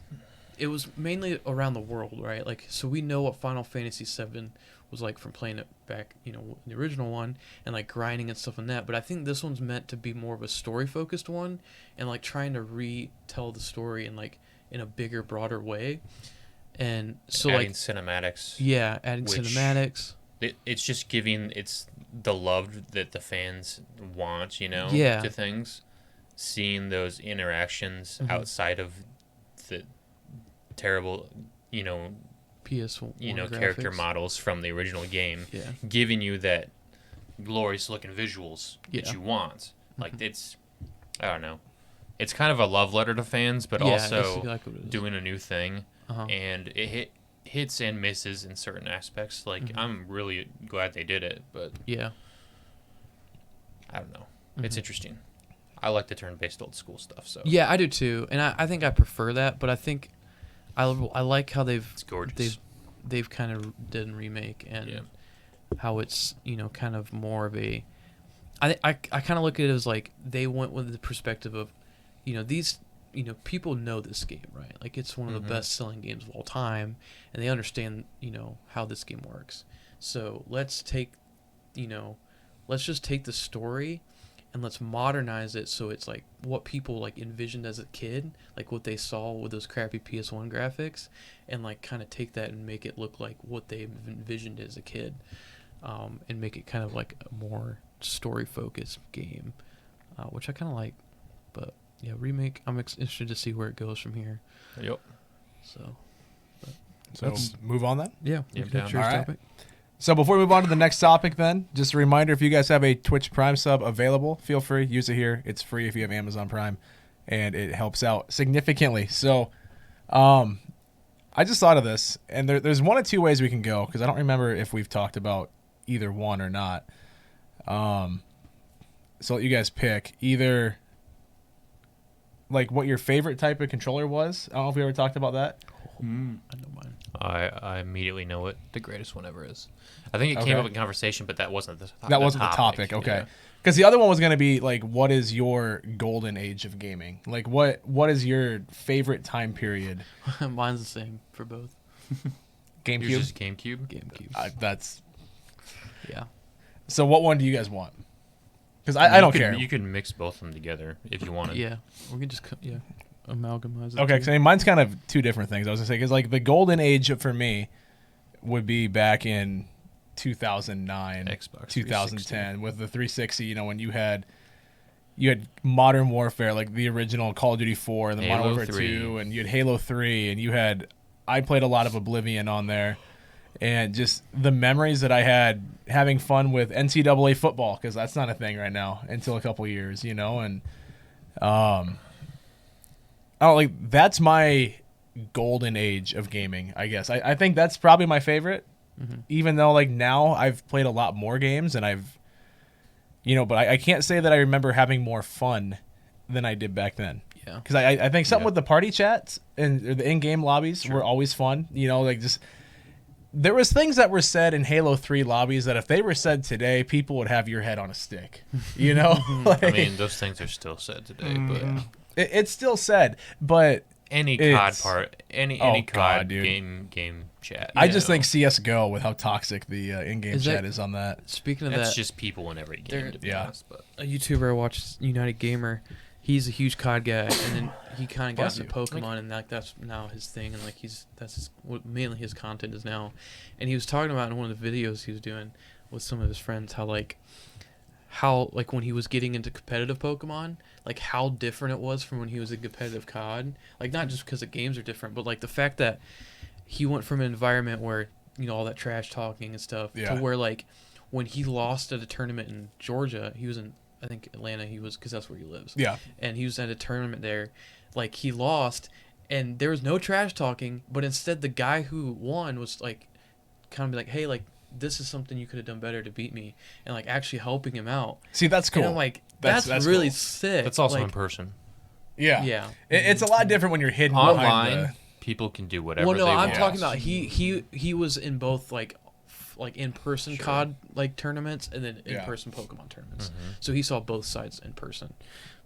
it was mainly around the world, right? Like, so we know what Final Fantasy 7 was like from playing it back, in the original one, and like grinding and stuff on that. But I think this one's meant to be more of a story focused one, and like trying to retell the story in like in a bigger, broader way. And so adding like cinematics. yeah, adding which- cinematics. It's just giving the love that the fans want, Yeah. to things. Seeing those interactions Mhm. outside of the terrible, PS1 character graphics. models from the original game, Yeah. giving you that glorious looking visuals that Yeah. you want. Like I don't know. It's kind of a love letter to fans, but Yeah, that's also exactly what it is. doing a new thing. Uh-huh. And it hits and misses in certain aspects. Like Mhm. I'm really glad they did it, but Yeah. I don't know. It's Mhm. interesting. I like the turn-based old school stuff. So Yeah, I do too, and I think I prefer that. But I think I like how it's gorgeous. they've kind of done Remake, and Yeah. how it's kind of more of a. I kind of look at it as like they went with the perspective of, these people know this game, right? Like it's one of the Mhm. best selling games of all time, and they understand how this game works. So let's just take the story and let's modernize it so it's like what people like envisioned as a kid, like what they saw with those crappy PS1 graphics, and like kind of take that and make it look like what they envisioned as a kid, and make it kind of like a more story focused game, which I kind of like. But yeah, remake. I'm interested to see where it goes from here. Yep. So So move on then. yeah, Yep, that's down. your All right. topic. So before we move on to the next topic, then, just a reminder, if you guys have a Twitch Prime sub available, feel free, use it here. It's free if you have Amazon Prime, and it helps out significantly. So I just thought of this, and there's one of two ways we can go, because I don't remember if we've talked about either one or not. So let you guys pick either, like, what your favorite type of controller was. I don't know if we ever talked about that. I know mine. I immediately know what the greatest one ever is. I think it Okay. came up in conversation, but that wasn't the That wasn't the topic. Okay. Yeah. Because the other one was going to be, like, what is your golden age of gaming? Like, what is your favorite time period? Mine's the same for both. GameCube? Yours is GameCube. GameCube. That's Yeah. so. What one do you guys want? Because I don't care. You can mix both of them together if you wanted. Yeah. We can just amalgamize it. Okay, too. because I mean, mine's kind of two different things. I was gonna say because like the golden age for me would be back in 2009, Xbox 2010 with the 360. You know, when you had Modern Warfare, like the original Call of Duty 4, and the Modern Halo Warfare 3. 2, and you had Halo 3, and I played a lot of Oblivion on there. And just the memories that I had having fun with NCAA football, because that's not a thing right now until a couple years, you know. And that's my golden age of gaming, I guess. I think that's probably my favorite, even though like now I've played a lot more games and but I can't say that I remember having more fun than I did back then. Yeah. Because I think something with the party chats and the in-game lobbies were always fun. You know, like just there was things that were said in Halo 3 lobbies that if they were said today, people would have your head on a stick. You know, like, I mean, those things are still said today, but it's still said, but any It's- COD part, any Oh, COD God, dude. game chat. I you just know, think CS:GO with how toxic the in-game Is that- chat is on that. Speaking of that's that, just people in every There- game. To be yeah. honest, but a YouTuber I watched, United Gamer, he's a huge COD guy, and then he kind of got Bless into you. Pokemon, and like that's now his thing, and like what mainly his content is now. And he was talking about in one of the videos he was doing with some of his friends how when he was getting into competitive Pokemon, like how different it was from when he was in competitive COD. Like not just because the games are different, but like the fact that he went from an environment where all that trash talking and stuff Yeah. to where like when he lost at a tournament in Georgia, he was in I think Atlanta. He was because that's where he lives. Yeah. And he was at a tournament there, like he lost, and there was no trash talking, but instead the guy who won was like, kind of be like, hey, like this is something you could have done better to beat me, and like actually helping him out. See, that's cool. And I'm like, That's really cool. sick. that's also like, in person. Yeah. Yeah. It's a lot different when you're hidden behind Online, people can do whatever. Well, no, they I'm want. talking about he was in both like in person Sure. COD like tournaments and then in Yeah. person Pokemon tournaments. Mhm. So he saw both sides in person.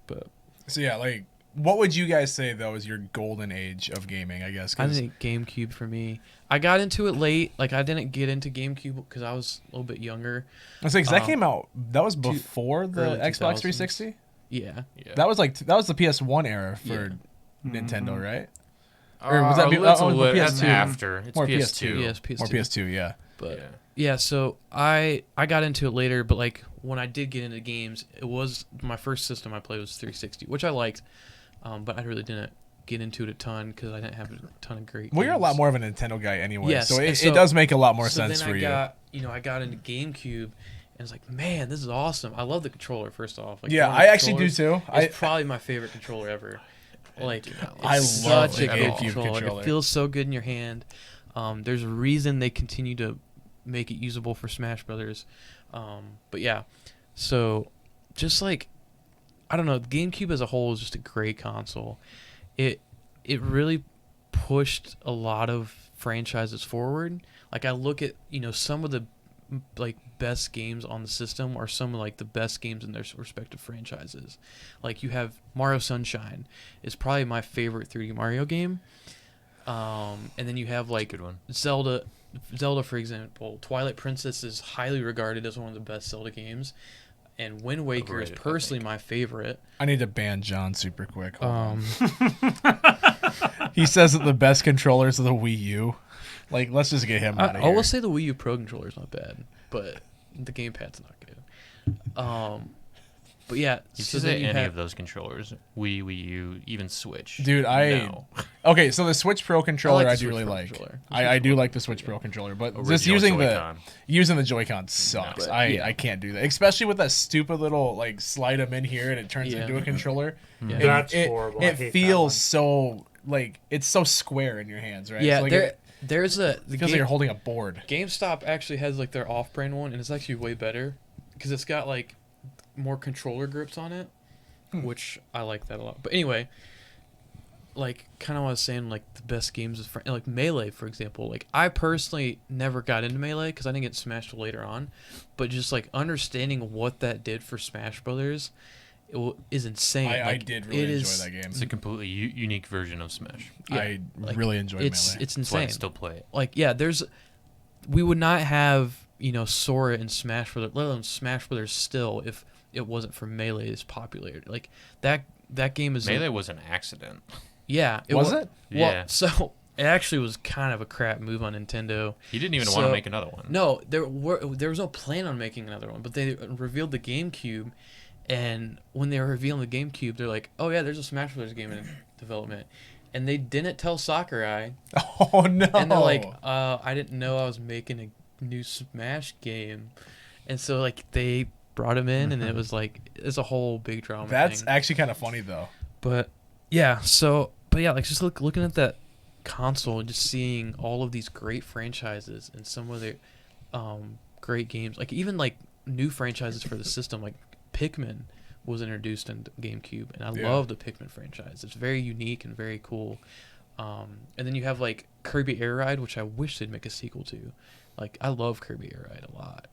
But So yeah, like what would you guys say though is your golden age of gaming? I guess. I 'Cause- think GameCube for me. I got into it late. Like I didn't get into GameCube because I was a little bit younger. I was like, 'cause that came out. That was before the early Xbox 2000s. 360. Yeah. Yeah. That was the PS1 era for Yeah. Nintendo, right? Or was that a be- little oh, bit PS2? after? It's More PS2. Yes, PS2. Or PS2, yeah. But Yeah. yeah, so I got into it later, but like when I did get into games, it was my first system I played was 360, which I liked, but I really didn't get into it a ton because I didn't have a ton of great. Well, you're a games. lot more of a Nintendo guy anyway, Yes, so and it does make a lot more sense then for you. I got into GameCube, and it's like, man, this is awesome. I love the controller. First off, like Yeah, one of the I actually do controllers too. It's probably my favorite controller ever. Like I it's love such the a good GameCube controller. It feels so good in your hand. There's a reason they continue to make it usable for Smash Brothers. But yeah, so just like I don't know, the GameCube as a whole is just a great console. It really pushed a lot of franchises forward. Like I look at some of the like best games on the system are some of like the best games in their respective franchises. Like you have Mario Sunshine is probably my favorite 3D Mario game. And then you have like Good one. Zelda for example. Twilight Princess is highly regarded as one of the best Zelda games. And Wind Waker is Overrated, I personally think. my favorite. I need to ban John super quick. Hold on. He says that the best controllers are the Wii U. Like, let's just get him out of I here. will say the Wii U Pro controller is not bad, but the gamepad's not good. But yeah, You so should then say you any have, of those controllers. Wii U, even Switch. Dude, No. Okay, so the Switch Pro controller the I do Switch really Pro like. controller. The I Switch do Pro like the controller, Switch Pro controller, but just Original using Joy-Con. the Joy-Con sucks. But, I can't do that, especially with that stupid little like slide them in here and it turns Yeah. into a controller. Yeah. That's horrible. I It hate that feels one. so like it's so square in your hands, right? Yeah, It's like there's a it feels like you're holding a board. GameStop actually has like their off-brand one, and it's actually way better because it's got like more controller grips on it, which I like that a lot. But anyway, like kind of what I was saying, like the best games is like Melee, for example. Like I personally never got into Melee because I didn't get Smash till later on, but just like understanding what that did for Smash Brothers is insane. I Like, did really it enjoy is- that game. It's a completely unique version of Smash. Yeah, I like, really enjoyed It's Melee. it's That's why I insane. still play it. Like yeah, we would not have Sora and Smash Brothers, let alone Smash Brothers still if it wasn't for Melee's popularity. Like that game is Melee was an accident. yeah. Was it? Well, Yeah. so it actually was kind of a crap move on Nintendo. He didn't even want So- to make another one. No, there was no plan on making another one, but they revealed the GameCube, and when they were revealing the GameCube, they're like, "Oh yeah, there's a Smash Brothers game in development," and they didn't tell Sakurai, Oh no! and they're like, "I didn't know I was making a new Smash game," and so like they brought him in, and it was like it's a whole big drama. That's thing. actually kind of funny though. But yeah, like just looking at that console and just seeing all of these great franchises and some of their great games, like even like new franchises for the system, like Pikmin was introduced in GameCube, and I Yeah. love the Pikmin franchise. It's very unique and very cool. And then you have like Kirby Air Ride, which I wish they'd make a sequel to. Like I love Kirby Air Ride a lot.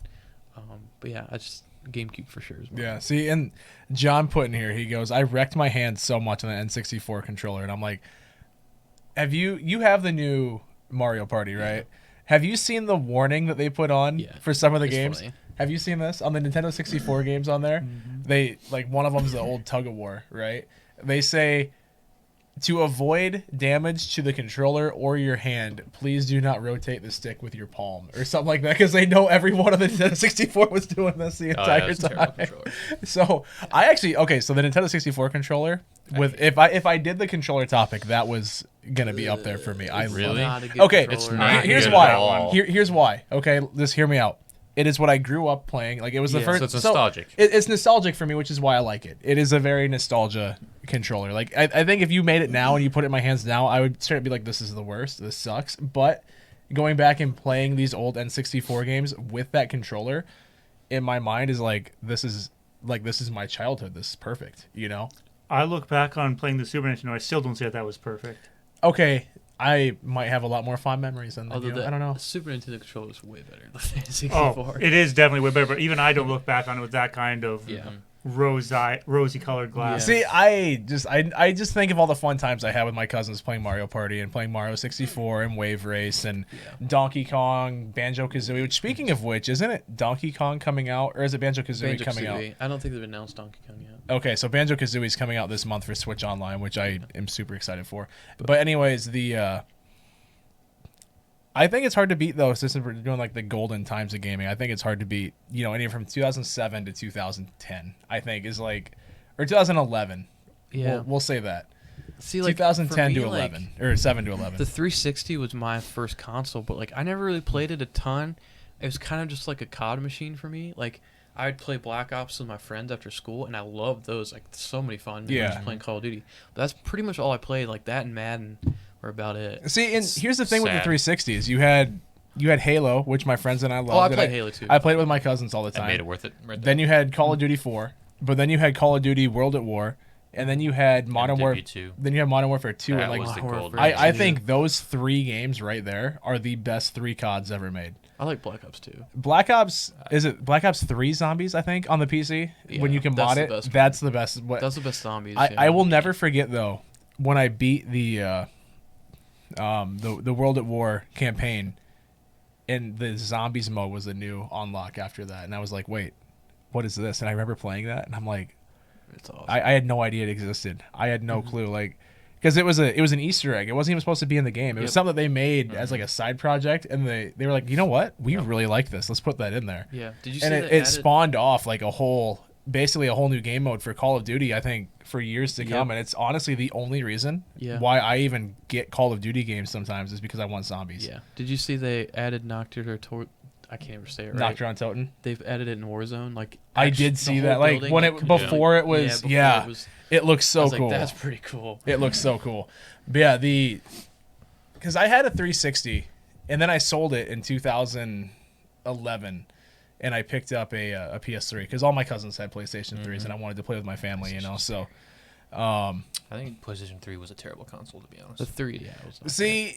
But yeah, I just GameCube for sure is mine. Yeah, see, and John put in here, he goes, I wrecked my hand so much on the N64 controller. And I'm like, you have the new Mario Party, right? Have you seen the warning that they put on Yeah. for some of the It's games? funny. Have you seen this on the Nintendo 64 games on there? They, like, one of them's the old tug of war, right? They say, to avoid damage to the controller or your hand, please do not rotate the stick with your palm or something like that, because they know every one of the Nintendo 64 was doing this the entire it's a terrible time. controller. So I actually so the Nintendo 64 controller with if I did the controller topic, that was gonna be up there for me. I Really? love Not a good Okay, It's controller. not here's good why. at all. Here's why. Okay, just hear me out. It is what I grew up playing. Like it was the Yeah. first. So it's nostalgic. It's nostalgic for me, which is why I like it. It is a very nostalgia controller. Like I think if you made it now and you put it in my hands now, I would straight be like, this is the worst. This sucks. But going back and playing these old N64 games with that controller, in my mind is like this is my childhood. This is perfect. You know. I look back on playing the Super Nintendo. I still don't say that was perfect. Okay, I might have a lot more fond memories than Although you. I don't know. the Super Nintendo controller is way better than the 64. Oh, it is definitely way better. But even I don't look back on it with that kind of Yeah. rosy colored glass. See, I just think of all the fun times I had with my cousins playing Mario Party and playing Mario 64 and Wave Race and Donkey Kong, Banjo-Kazooie. Which, speaking of which, isn't it Donkey Kong coming out, or is it Banjo-Kazooie coming out? Banjo-Kazooie. I don't think they've announced Donkey Kong yet. Okay, so Banjo-Kazooie is coming out this month for Switch Online, which I am super excited for. But anyways, I think it's hard to beat, though, since we're doing like the golden times of gaming. I think it's hard to beat, anywhere from 2007 to 2010, I think is like, or 2011. Yeah. We'll say that. See, like 2010 for to me, 11, or 7 to 11. The 360 was my first console, but like I never really played it a ton. It was kind of just like a COD machine for me. Like I would play Black Ops with my friends after school, and I loved those. Like so many fun memories Yeah. playing Call of Duty. But that's pretty much all I played. Like that and Madden were about it. See, and here's the thing with the sad. 360 is you had Halo, which my friends and I loved. Oh, I and played Halo too. I played it with my cousins all the That time. made it worth it. Right Then you had Call of Duty 4, but then you had Call of Duty World at War, and then you had Modern Warfare. MW2. Then you had Modern Warfare 2, That and like was the Modern gold. Warfare. I Yeah. think those 3 games right there are the best 3 CODs ever made. I like Black Ops too. Black Ops, is it Black Ops 3 Zombies, I think, on the PC? When Yeah, you can that's mod the it, best one. that's the best. What That's the best zombies. I will never forget, though, when I beat the World at War campaign, and the Zombies mode was the new unlock after that. And I was like, wait, what is this? And I remember playing that, and I'm like, It's awesome. I had no idea it existed. I had no clue, like, because it was an Easter egg. It wasn't even supposed to be in the game. It was Yep. something that they made as like a side project, and they were like, you know what? We really like this. Let's put that in there. Yeah. Did you see And that it added- spawned off like a whole basically a whole new game mode for Call of Duty, I think, for years to come. And it's honestly the only reason why I even get Call of Duty games sometimes is because I want zombies. Yeah. Did you see they added Nocturne or I can't ever say it right. Nocturne on Toten. They've added it in Warzone. I did see that. Like when it before it was it looks so cool. That's pretty cool. It looks so cool. But yeah, because I had a 360 and then I sold it in 2011 and I picked up a PS3 because all my cousins had PlayStation 3s and I wanted to play with my family, you know. So I think PlayStation 3 was a terrible console, to be honest. The 3, yeah.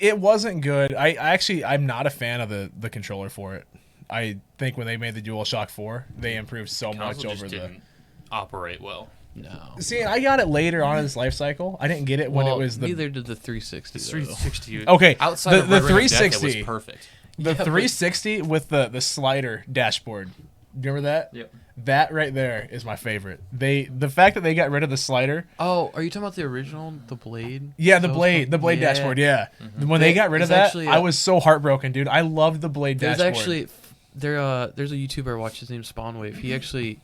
It wasn't good. I'm not a fan of the controller for it. I think when they made the DualShock 4, they improved so much over didn't operate well. No. See, I got it later on in its life cycle. I didn't get it when it was neither did the 360. The 360. Okay, outside of the Red Ring of Death, 360 it was perfect. The 360 with the slider dashboard. Do you remember that? Yep. That right there is my favorite. The fact that they got rid of the slider. Oh, are you talking about the original, the Blade? Yeah, the Blade dashboard. Yeah. Mm-hmm. When they got rid of that, I was so heartbroken, dude. I loved the Blade dashboard. There's a YouTuber I watch. His name's Spawnwave. He actually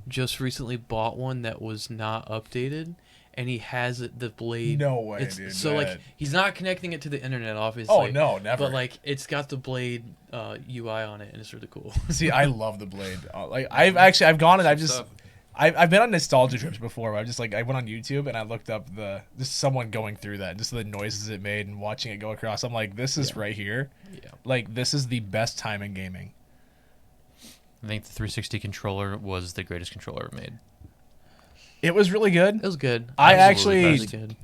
just recently bought one that was not updated, and he has the Blade. No way, dude. So like he's not connecting it to the internet, obviously. Oh no, never. But like it's got the Blade UI on it, and it's really cool. See, I love the Blade. Like I've gone and I've been on nostalgia trips before. Where I went on YouTube and I looked up just someone going through that, just the noises it made and watching it go across. I'm like, this is right here. Yeah. Like this is the best time in gaming. I think the 360 controller was the greatest controller ever made. It was really good. It was good. It's good.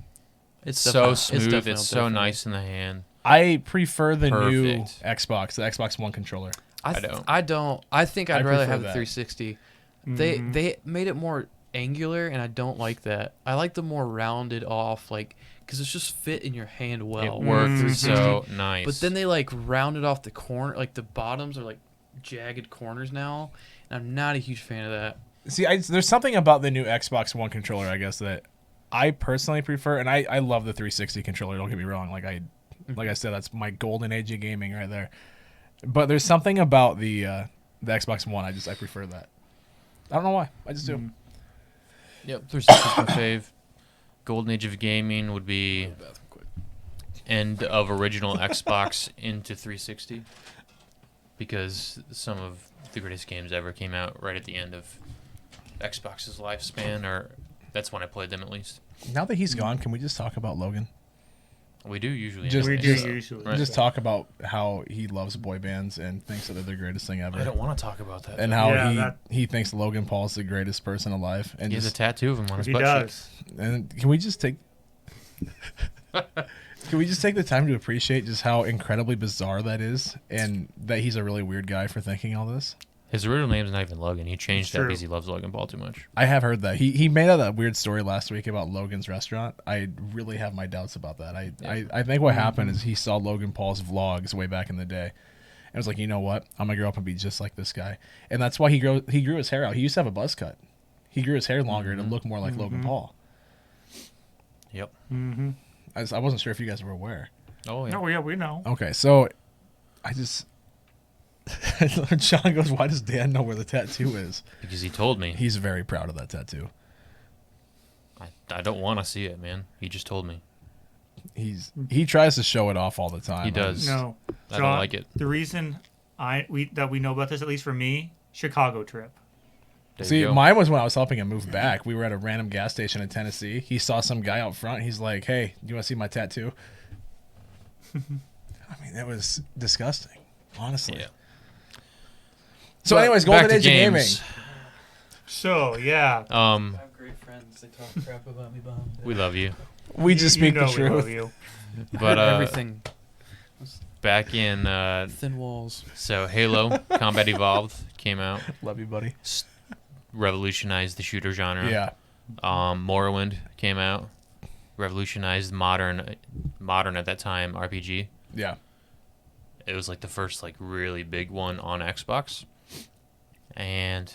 It's so smooth. It's so nice in the hand. I prefer the new Xbox, the Xbox One controller. I don't. I think I'd rather have the 360. Mm-hmm. They made it more angular, and I don't like that. I like the more rounded off, because it's just fit in your hand well. It worked so nice. But then they rounded off the corner, the bottoms are jagged corners now, and I'm not a huge fan of that. See, there's something about the new Xbox One controller, I guess, that I personally prefer, and I love the 360 controller. Don't get me wrong. Like I said, that's my golden age of gaming right there. But there's something about the Xbox One. I prefer that. I don't know why. I just do. Yep, 360 is my fave. Golden age of gaming would be end of original Xbox into 360, because some of the greatest games ever came out right at the end of Xbox's lifespan, or that's when I played them at least. Now that he's gone, can we just talk about Logan? We do usually. Just talk about how he loves boy bands and thinks that they're the greatest thing ever. I don't want to talk about that. And how he thinks Logan Paul's the greatest person alive. And he has a tattoo of him on his butt cheek. And can we just take the time to appreciate just how incredibly bizarre that is, and that he's a really weird guy for thinking all this? His original name's not even Logan. He changed that because he loves Logan Paul too much. I have heard that. He made out that weird story last week about Logan's restaurant. I really have my doubts about that. I think what happened is he saw Logan Paul's vlogs way back in the day and was like, you know what? I'm going to grow up and be just like this guy. And that's why he grew his hair out. He used to have a buzz cut. He grew his hair longer to look more like Logan Paul. Yep. Mm-hmm. I wasn't sure if you guys were aware. Oh, yeah. No, yeah, we know. Okay, so I just... John goes, why does Dan know where the tattoo is? Because he told me. He's very proud of that tattoo. I don't want to see it, man. He just told me. He tries to show it off all the time. He does. No, I don't like it. The reason we know about this, at least for me, Chicago trip. See, mine was when I was helping him move back. We were at a random gas station in Tennessee. He saw some guy out front. He's like, hey, do you want to see my tattoo? I mean, that was disgusting, honestly. Yeah. So, anyways, Golden Age of Gaming. So, yeah. I have great friends. They talk crap about me behind me. We love you. We just speak the truth. We love you. But everything. Back in thin walls. So Halo Combat Evolved came out. Love you, buddy. Revolutionized the shooter genre. Yeah. Morrowind came out. Revolutionized modern at that time RPG. Yeah. It was the first really big one on Xbox. And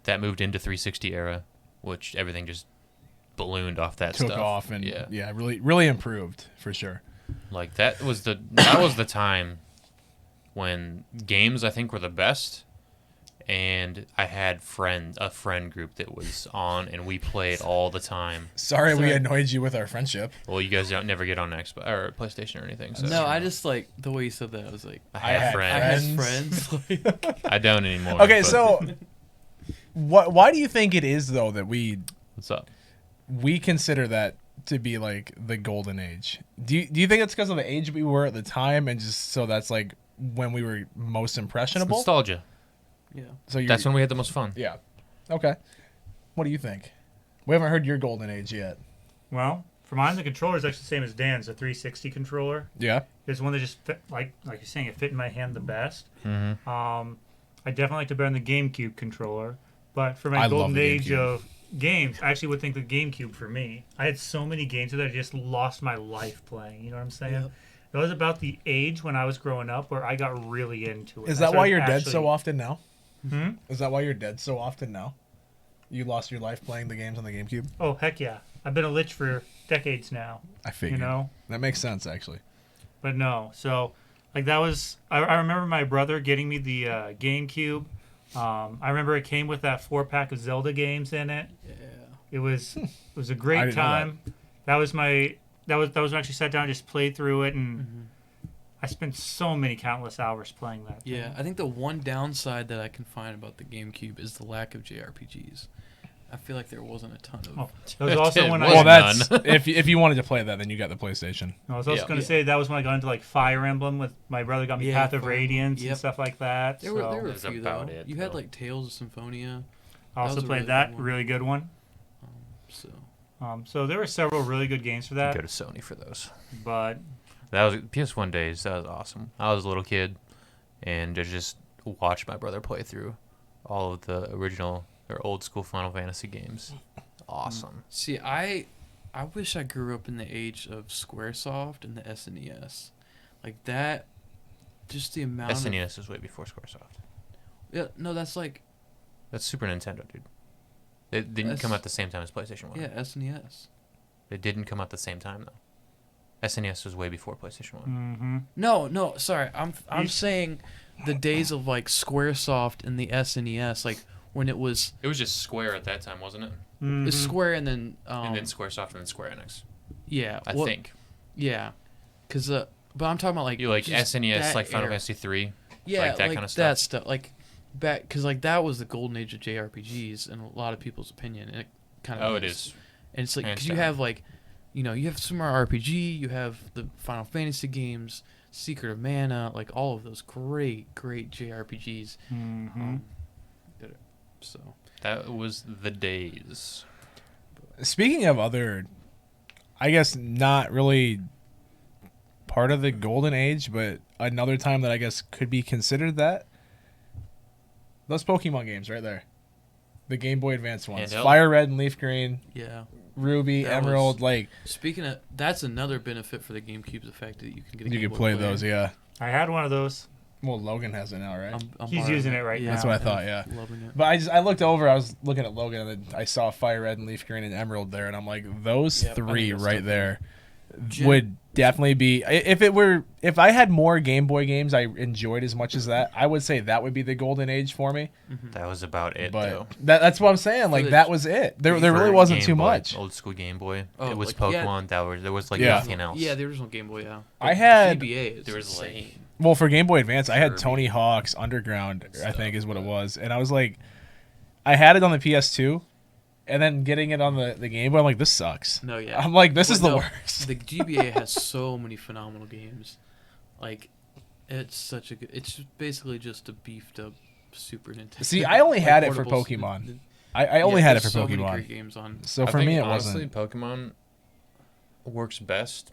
that moved into 360 era, which everything just ballooned off that Took stuff. off and really really improved for sure. That was the time when games I think were the best, and I had a friend group that was on, and we played all the time. Sorry we annoyed you with our friendship. Well, you guys don't never get on Xbox or PlayStation or anything. So. No, I just like the way you said that. I was like, I had I had friends. friends. Like, I don't anymore. Okay, but- so why do you think it is though that what's up? we consider that to be like the golden age? Do you think it's because of the age we were at the time, and just so that's like when we were most It's impressionable? nostalgia. yeah. So That's when we had the most fun. Yeah. Okay. What do you think? We haven't heard your golden age yet. Well, for mine, the controller is actually the same as Dan's, a 360 controller. Yeah. It's one that just fit, like you're saying, it fit in my hand the best. Mm-hmm. I definitely like to better the GameCube controller, but for I my love golden the age GameCube. of games, I actually would think the GameCube for me. I had so many games that I just lost my life playing. You know what I'm saying? Yep. It was about the age when I was growing up where I got really into it. Is I that why started you're dead actually- so often now? Hmm? Is that why you're dead so often now? You lost your life playing the games on the GameCube? Oh heck yeah! I've been a lich for decades now. I figured. You know. That makes sense, actually. But no, so like that was I remember my brother getting me the GameCube. I remember it came with that 4-pack of Zelda games in it. Yeah. It was a I great didn't know time. That was when I actually sat down and just played through it, and Mm-hmm. I spent so many countless hours playing that. thing. Yeah, I think the one downside that I can find about the GameCube is the lack of JRPGs. I feel like there wasn't a ton of. Oh, that was also when Well, Well, I Wasn't that's if you wanted to play that, then you got the PlayStation. I was also Yeah. going to say that was when I got into like Fire Emblem with my brother got me Yeah, Path of Fire- Radiance yep. and stuff like that. There were a That's few about though. it, You had though. like Tales of Symphonia. I also was a played really that good one. really good one. So So there were several really good games for that, Go to Sony for those. but That was PS1 days. That was awesome. I was a little kid, and I just watched my brother play through all of the original or old school Final Fantasy games. Awesome. see, I wish I grew up in the age of SquareSoft and the SNES, like that. Just the amount. SNES is way before SquareSoft. Yeah, no, that's like That's Super Nintendo, dude. It didn't come out at the same time as PlayStation 1. yeah, SNES. It didn't come out at the same time though. SNES was way before PlayStation 1. mm-hmm. No, sorry. I'm You- saying the days of like SquareSoft and the SNES, like when it was It was just Square at that time, wasn't it? Mm-hmm. it's Square and then And then SquareSoft and then Square Enix. yeah, I well, think. yeah, because but I'm talking about like You like just SNES, that like Final era. Fantasy 3. Yeah, like that kinda stuff. That stuff, like back because like that was the golden age of JRPGs in a lot of people's opinion, and it kind of Oh, it is. And it's like Hands because you down. have like, you know, you have Super Mario RPG, you have the Final Fantasy games, Secret of Mana, like all of those great JRPGs. Mm-hmm. So That was the days. Speaking of other, I guess not really part of the golden age, but another time that I guess could be considered that. Those Pokemon games right there. The Game Boy Advance ones. Handheld? Fire Red and Leaf Green, yeah. Ruby, That Emerald, was- like Speaking of, that's another benefit for the GameCube, the fact that you can get a you Game could Boy play player. those, yeah. I had one of those. Well, Logan has it now, right? I'm He's borrowing using it right yeah, now. That's what I I'm thought, yeah. Loving it. But I looked over, I was looking at Logan, and then I saw Fire Red and Leaf Green and Emerald there, and I'm like, those Yep, I three think that's right definitely- there Gen- would definitely be if I had more Game Boy games I enjoyed as much as that, I would say that would be the golden age for me. That was about it, But though. that's what I'm saying. Like the- that was it. There For really wasn't Game too Boy, much. Old school Game Boy. Oh, it was like, yeah. Pokemon. There was like Yeah. nothing else. Yeah, the original Game Boy. Yeah. I had GBA is There was like insane. well for Game Boy Advance, I had Kirby. Tony Hawk's Underground. I Stuff, think is what it but- was, and I was like, I had it on the PS2, and then getting it on the Game Boy, I'm like, this sucks. No, yeah. I'm like, this Well, is the no, worst. The GBA has so many phenomenal games. Like, it's such a good. It's just basically just a beefed up Super Nintendo. See, I only had it for portables. Pokemon. I only had it for there's so many Pokemon. great games on. So I for think, me, it honestly, wasn't. Pokemon works best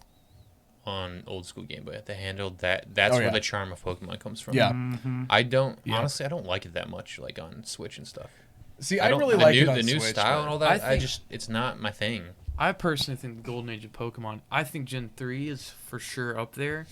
on old school Game Boy. The handle that's Oh, where yeah. the charm of Pokemon comes from. Yeah. Mm-hmm. I don't Yeah. honestly. I don't like it that much, like on Switch and stuff. See, I don't, really the like new, it on the new Switch, style but- and all that. I think- it's not my thing. I personally think the golden age of Pokemon. I think Gen 3 is for sure up there,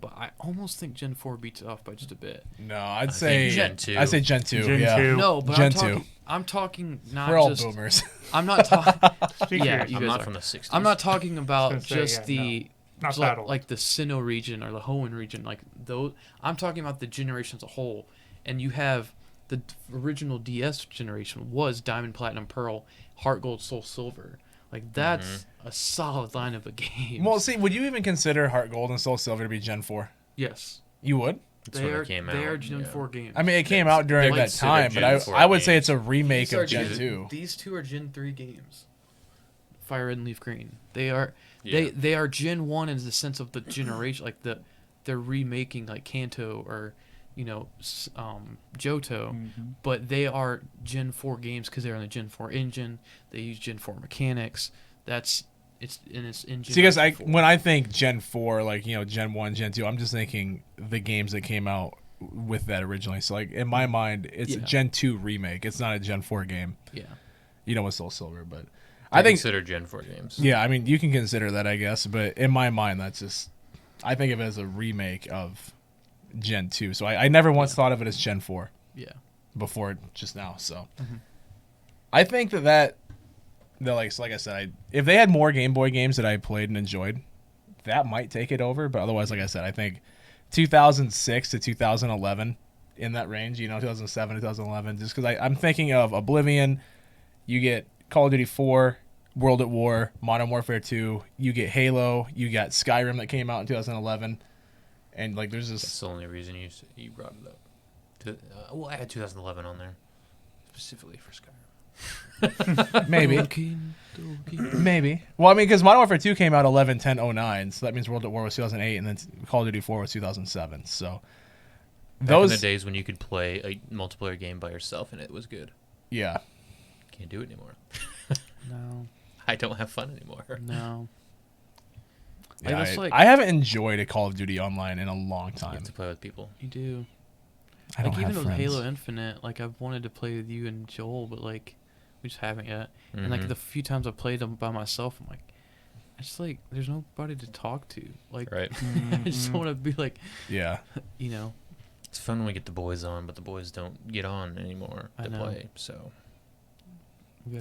but I almost think Gen 4 beats it off by just a bit. No, I'd I say think Gen 2. I'd say Gen 2. Gen yeah. 2. No, but Gen I'm 2. talking. I'm talking not We're all just. boomers. I'm not talking. Speak Yeah, for you I'm guys not are. from the 60s. I'm not talking about I was gonna say, just yeah, the Not like, battle. like the Sinnoh region or the Hoenn region, like those. I'm talking about the generation as a whole, and you have the original DS generation was Diamond, Platinum, Pearl, Heart Gold, Soul Silver. Like that's a solid line of a game. Well, see, would you even consider Heart Gold and Soul Silver to be Gen 4? Yes. You would? That's when it came out. They are Gen yeah. 4 games. I mean, it came out during they're that time, considered but Gen 4 I would say games. it's a remake These are of Gen Gen- 2. These two are Gen 3 games. Fire Red and Leaf Green. They are Yeah. they are Gen 1 in the sense of the generation, like they're remaking like Kanto or Johto, but they are Gen 4 games because they're on the Gen 4 engine. They use Gen 4 mechanics. It's in Gen See, because 4. when I think Gen 4, like, Gen 1, Gen 2, I'm just thinking the games that came out with that originally. So, like, in my mind, it's a Yeah. Gen 2 remake. It's not a Gen 4 game. Yeah. With Soul Silver, but I I think, consider Gen 4 games. yeah, I mean, you can consider that, I guess, but in my mind, that's just, I think of it as a remake of Gen 2. So I never once thought of it as Gen 4 Yeah. before just now. So Mhm. I think that like I said, if they had more Game Boy games that I played and enjoyed, that might take it over. But otherwise, like I said, I think 2006 to 2011 in that range, 2007, 2011, just because I'm thinking of Oblivion, you get Call of Duty 4, World at War, Modern Warfare 2, you get Halo, you got Skyrim that came out in 2011, and like there's That's this. the only reason you brought it up. Well, I had 2011 on there specifically for Skyrim. Maybe. Maybe. Well, I mean, because Modern Warfare 2 came out 11/10/09, so that means World at War was 2008, and then Call of Duty 4 was 2007. So Back in the days when you could play a multiplayer game by yourself and it was good. yeah. Can't do it anymore. No. I don't have fun anymore. No. Yeah, Like, that's like- I haven't enjoyed a Call of Duty Online in a long You time. have to play with people. You do. I don't Like even have with friends. Halo Infinite, like I've wanted to play with you and Joel, but like we just haven't yet. And like Mhm. the few times I played them by myself, I'm like, I just like there's nobody to talk to. Like Right. I just want to be like, Yeah. It's fun when we get the boys on, but the boys don't get on anymore I to know. play. So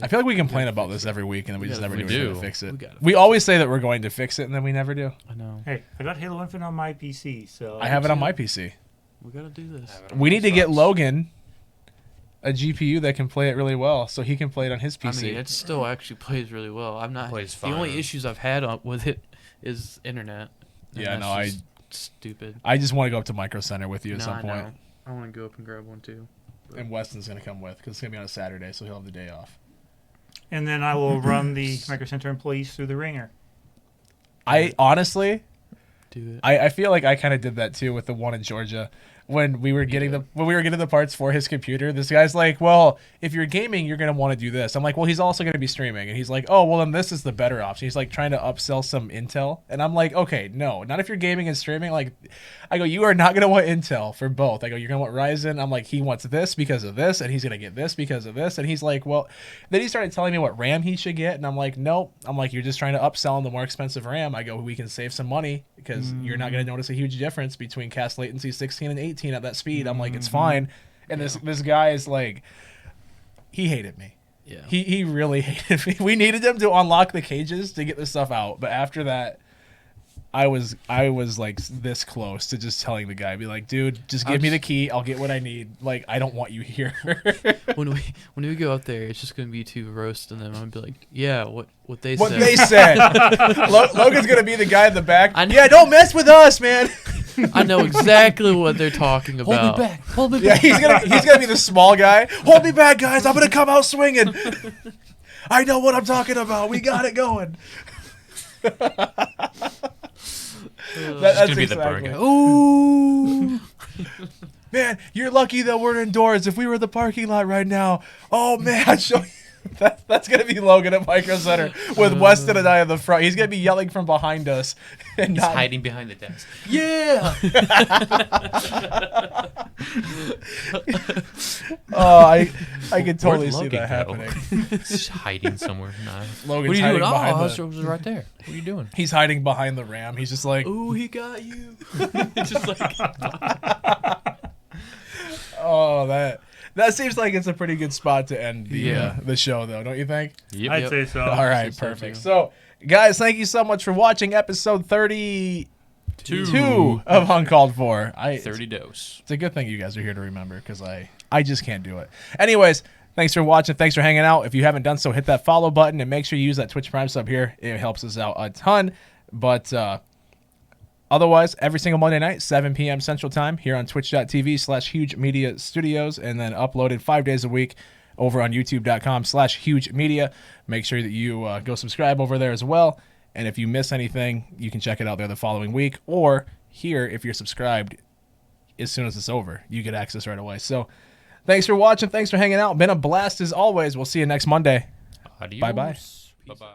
I feel like we complain gotta about fix this it. every week, and then we just never We do anything to do. fix it. We gotta We fix always say that we're going to fix it, and then we never do. I know. Hey, I got Halo Infinite on my PC, so I have it on too. my PC. We gotta do this. We need to get Logan a GPU that can play it really well, so he can play it on his I PC. mean, it still actually plays really well. I'm not. Plays The only fine. issues I've had with it is internet. and Yeah, that's no, just stupid. I just want to go up to Micro Center with you at No, some I point. know. I want to go up and grab one too. And Weston's going to come with, because it's going to be on a Saturday, so he'll have the day off. and then I will run the Micro Center employees through the ringer. I honestly, Do it. I feel like I kind of did that too with the one in Georgia. When we were getting the parts for his computer, this guy's like, "Well, if you're gaming, you're gonna want to do this." I'm like, "Well, he's also gonna be streaming," and he's like, "Oh, well, then this is the better option." He's like trying to upsell some Intel, and I'm like, "Okay, no, not if you're gaming and streaming." Like, I go, "You are not gonna want Intel for both." I go, "You're gonna want Ryzen." I'm like, "He wants this because of this, and he's gonna get this because of this," and he's like, "Well," then he started telling me what RAM he should get, and I'm like, "Nope." I'm like, "You're just trying to upsell him the more expensive RAM." I go, "We can save some money because you're not gonna notice a huge difference between cast latency 16 and 18 at that speed." I'm like, "It's fine," and this guy is like, he hated me. Yeah. He really hated me. We needed him to unlock the cages to get the stuff out, but after that, I was like this close to just telling the guy, be like, "Dude, just give me the key. I'll get what I need. Like, I don't want you here." when we go up there, it's just gonna be two roasting them. I'm gonna be like, yeah, what they What said. they said. Logan's gonna be the guy in the back. I know. Yeah, don't mess with us, man. I know exactly what they're talking about. Hold me Yeah, he's gonna be the small guy. Hold me back, guys. I'm gonna come out swinging. I know what I'm talking about. We got it going. That's gonna be the burn guy. Ooh. Man, you're lucky that we're indoors. If we were in the parking lot right now, oh man, I'd show you. That's gonna be Logan at Micro Center with Weston and I in the front. He's gonna be yelling from behind us and He's not hiding behind the desk. Yeah. Oh, I can totally Where'd see Logan that go? happening. He's hiding somewhere. Nah. Logan's What are you hiding doing? behind Oh, the, I was right there. What are you doing? he's hiding behind the RAM. He's just like, Ooh, he got you. It's just like oh, that seems like it's a pretty good spot to end Yeah. the show, though, don't you think? I'd say so. All right, so perfect. too. So, guys, thank you so much for watching episode 32 of Uncalled 4. 30 dose. It's a good thing you guys are here to remember, because I I just can't do it. Anyways, thanks for watching. Thanks for hanging out. If you haven't done so, hit that follow button and make sure you use that Twitch Prime sub here. It helps us out a ton. But otherwise, every single Monday night, 7 p.m. Central Time here on twitch.tv/Huge Media Studios, and then uploaded 5 days a week over on youtube.com/Huge Media. Make sure that you go subscribe over there as well. And if you miss anything, you can check it out there the following week. Or here, if you're subscribed, as soon as it's over, you get access right away. So thanks for watching. Thanks for hanging out. Been a blast as always. We'll see you next Monday. Adios. Bye-bye. Bye-bye.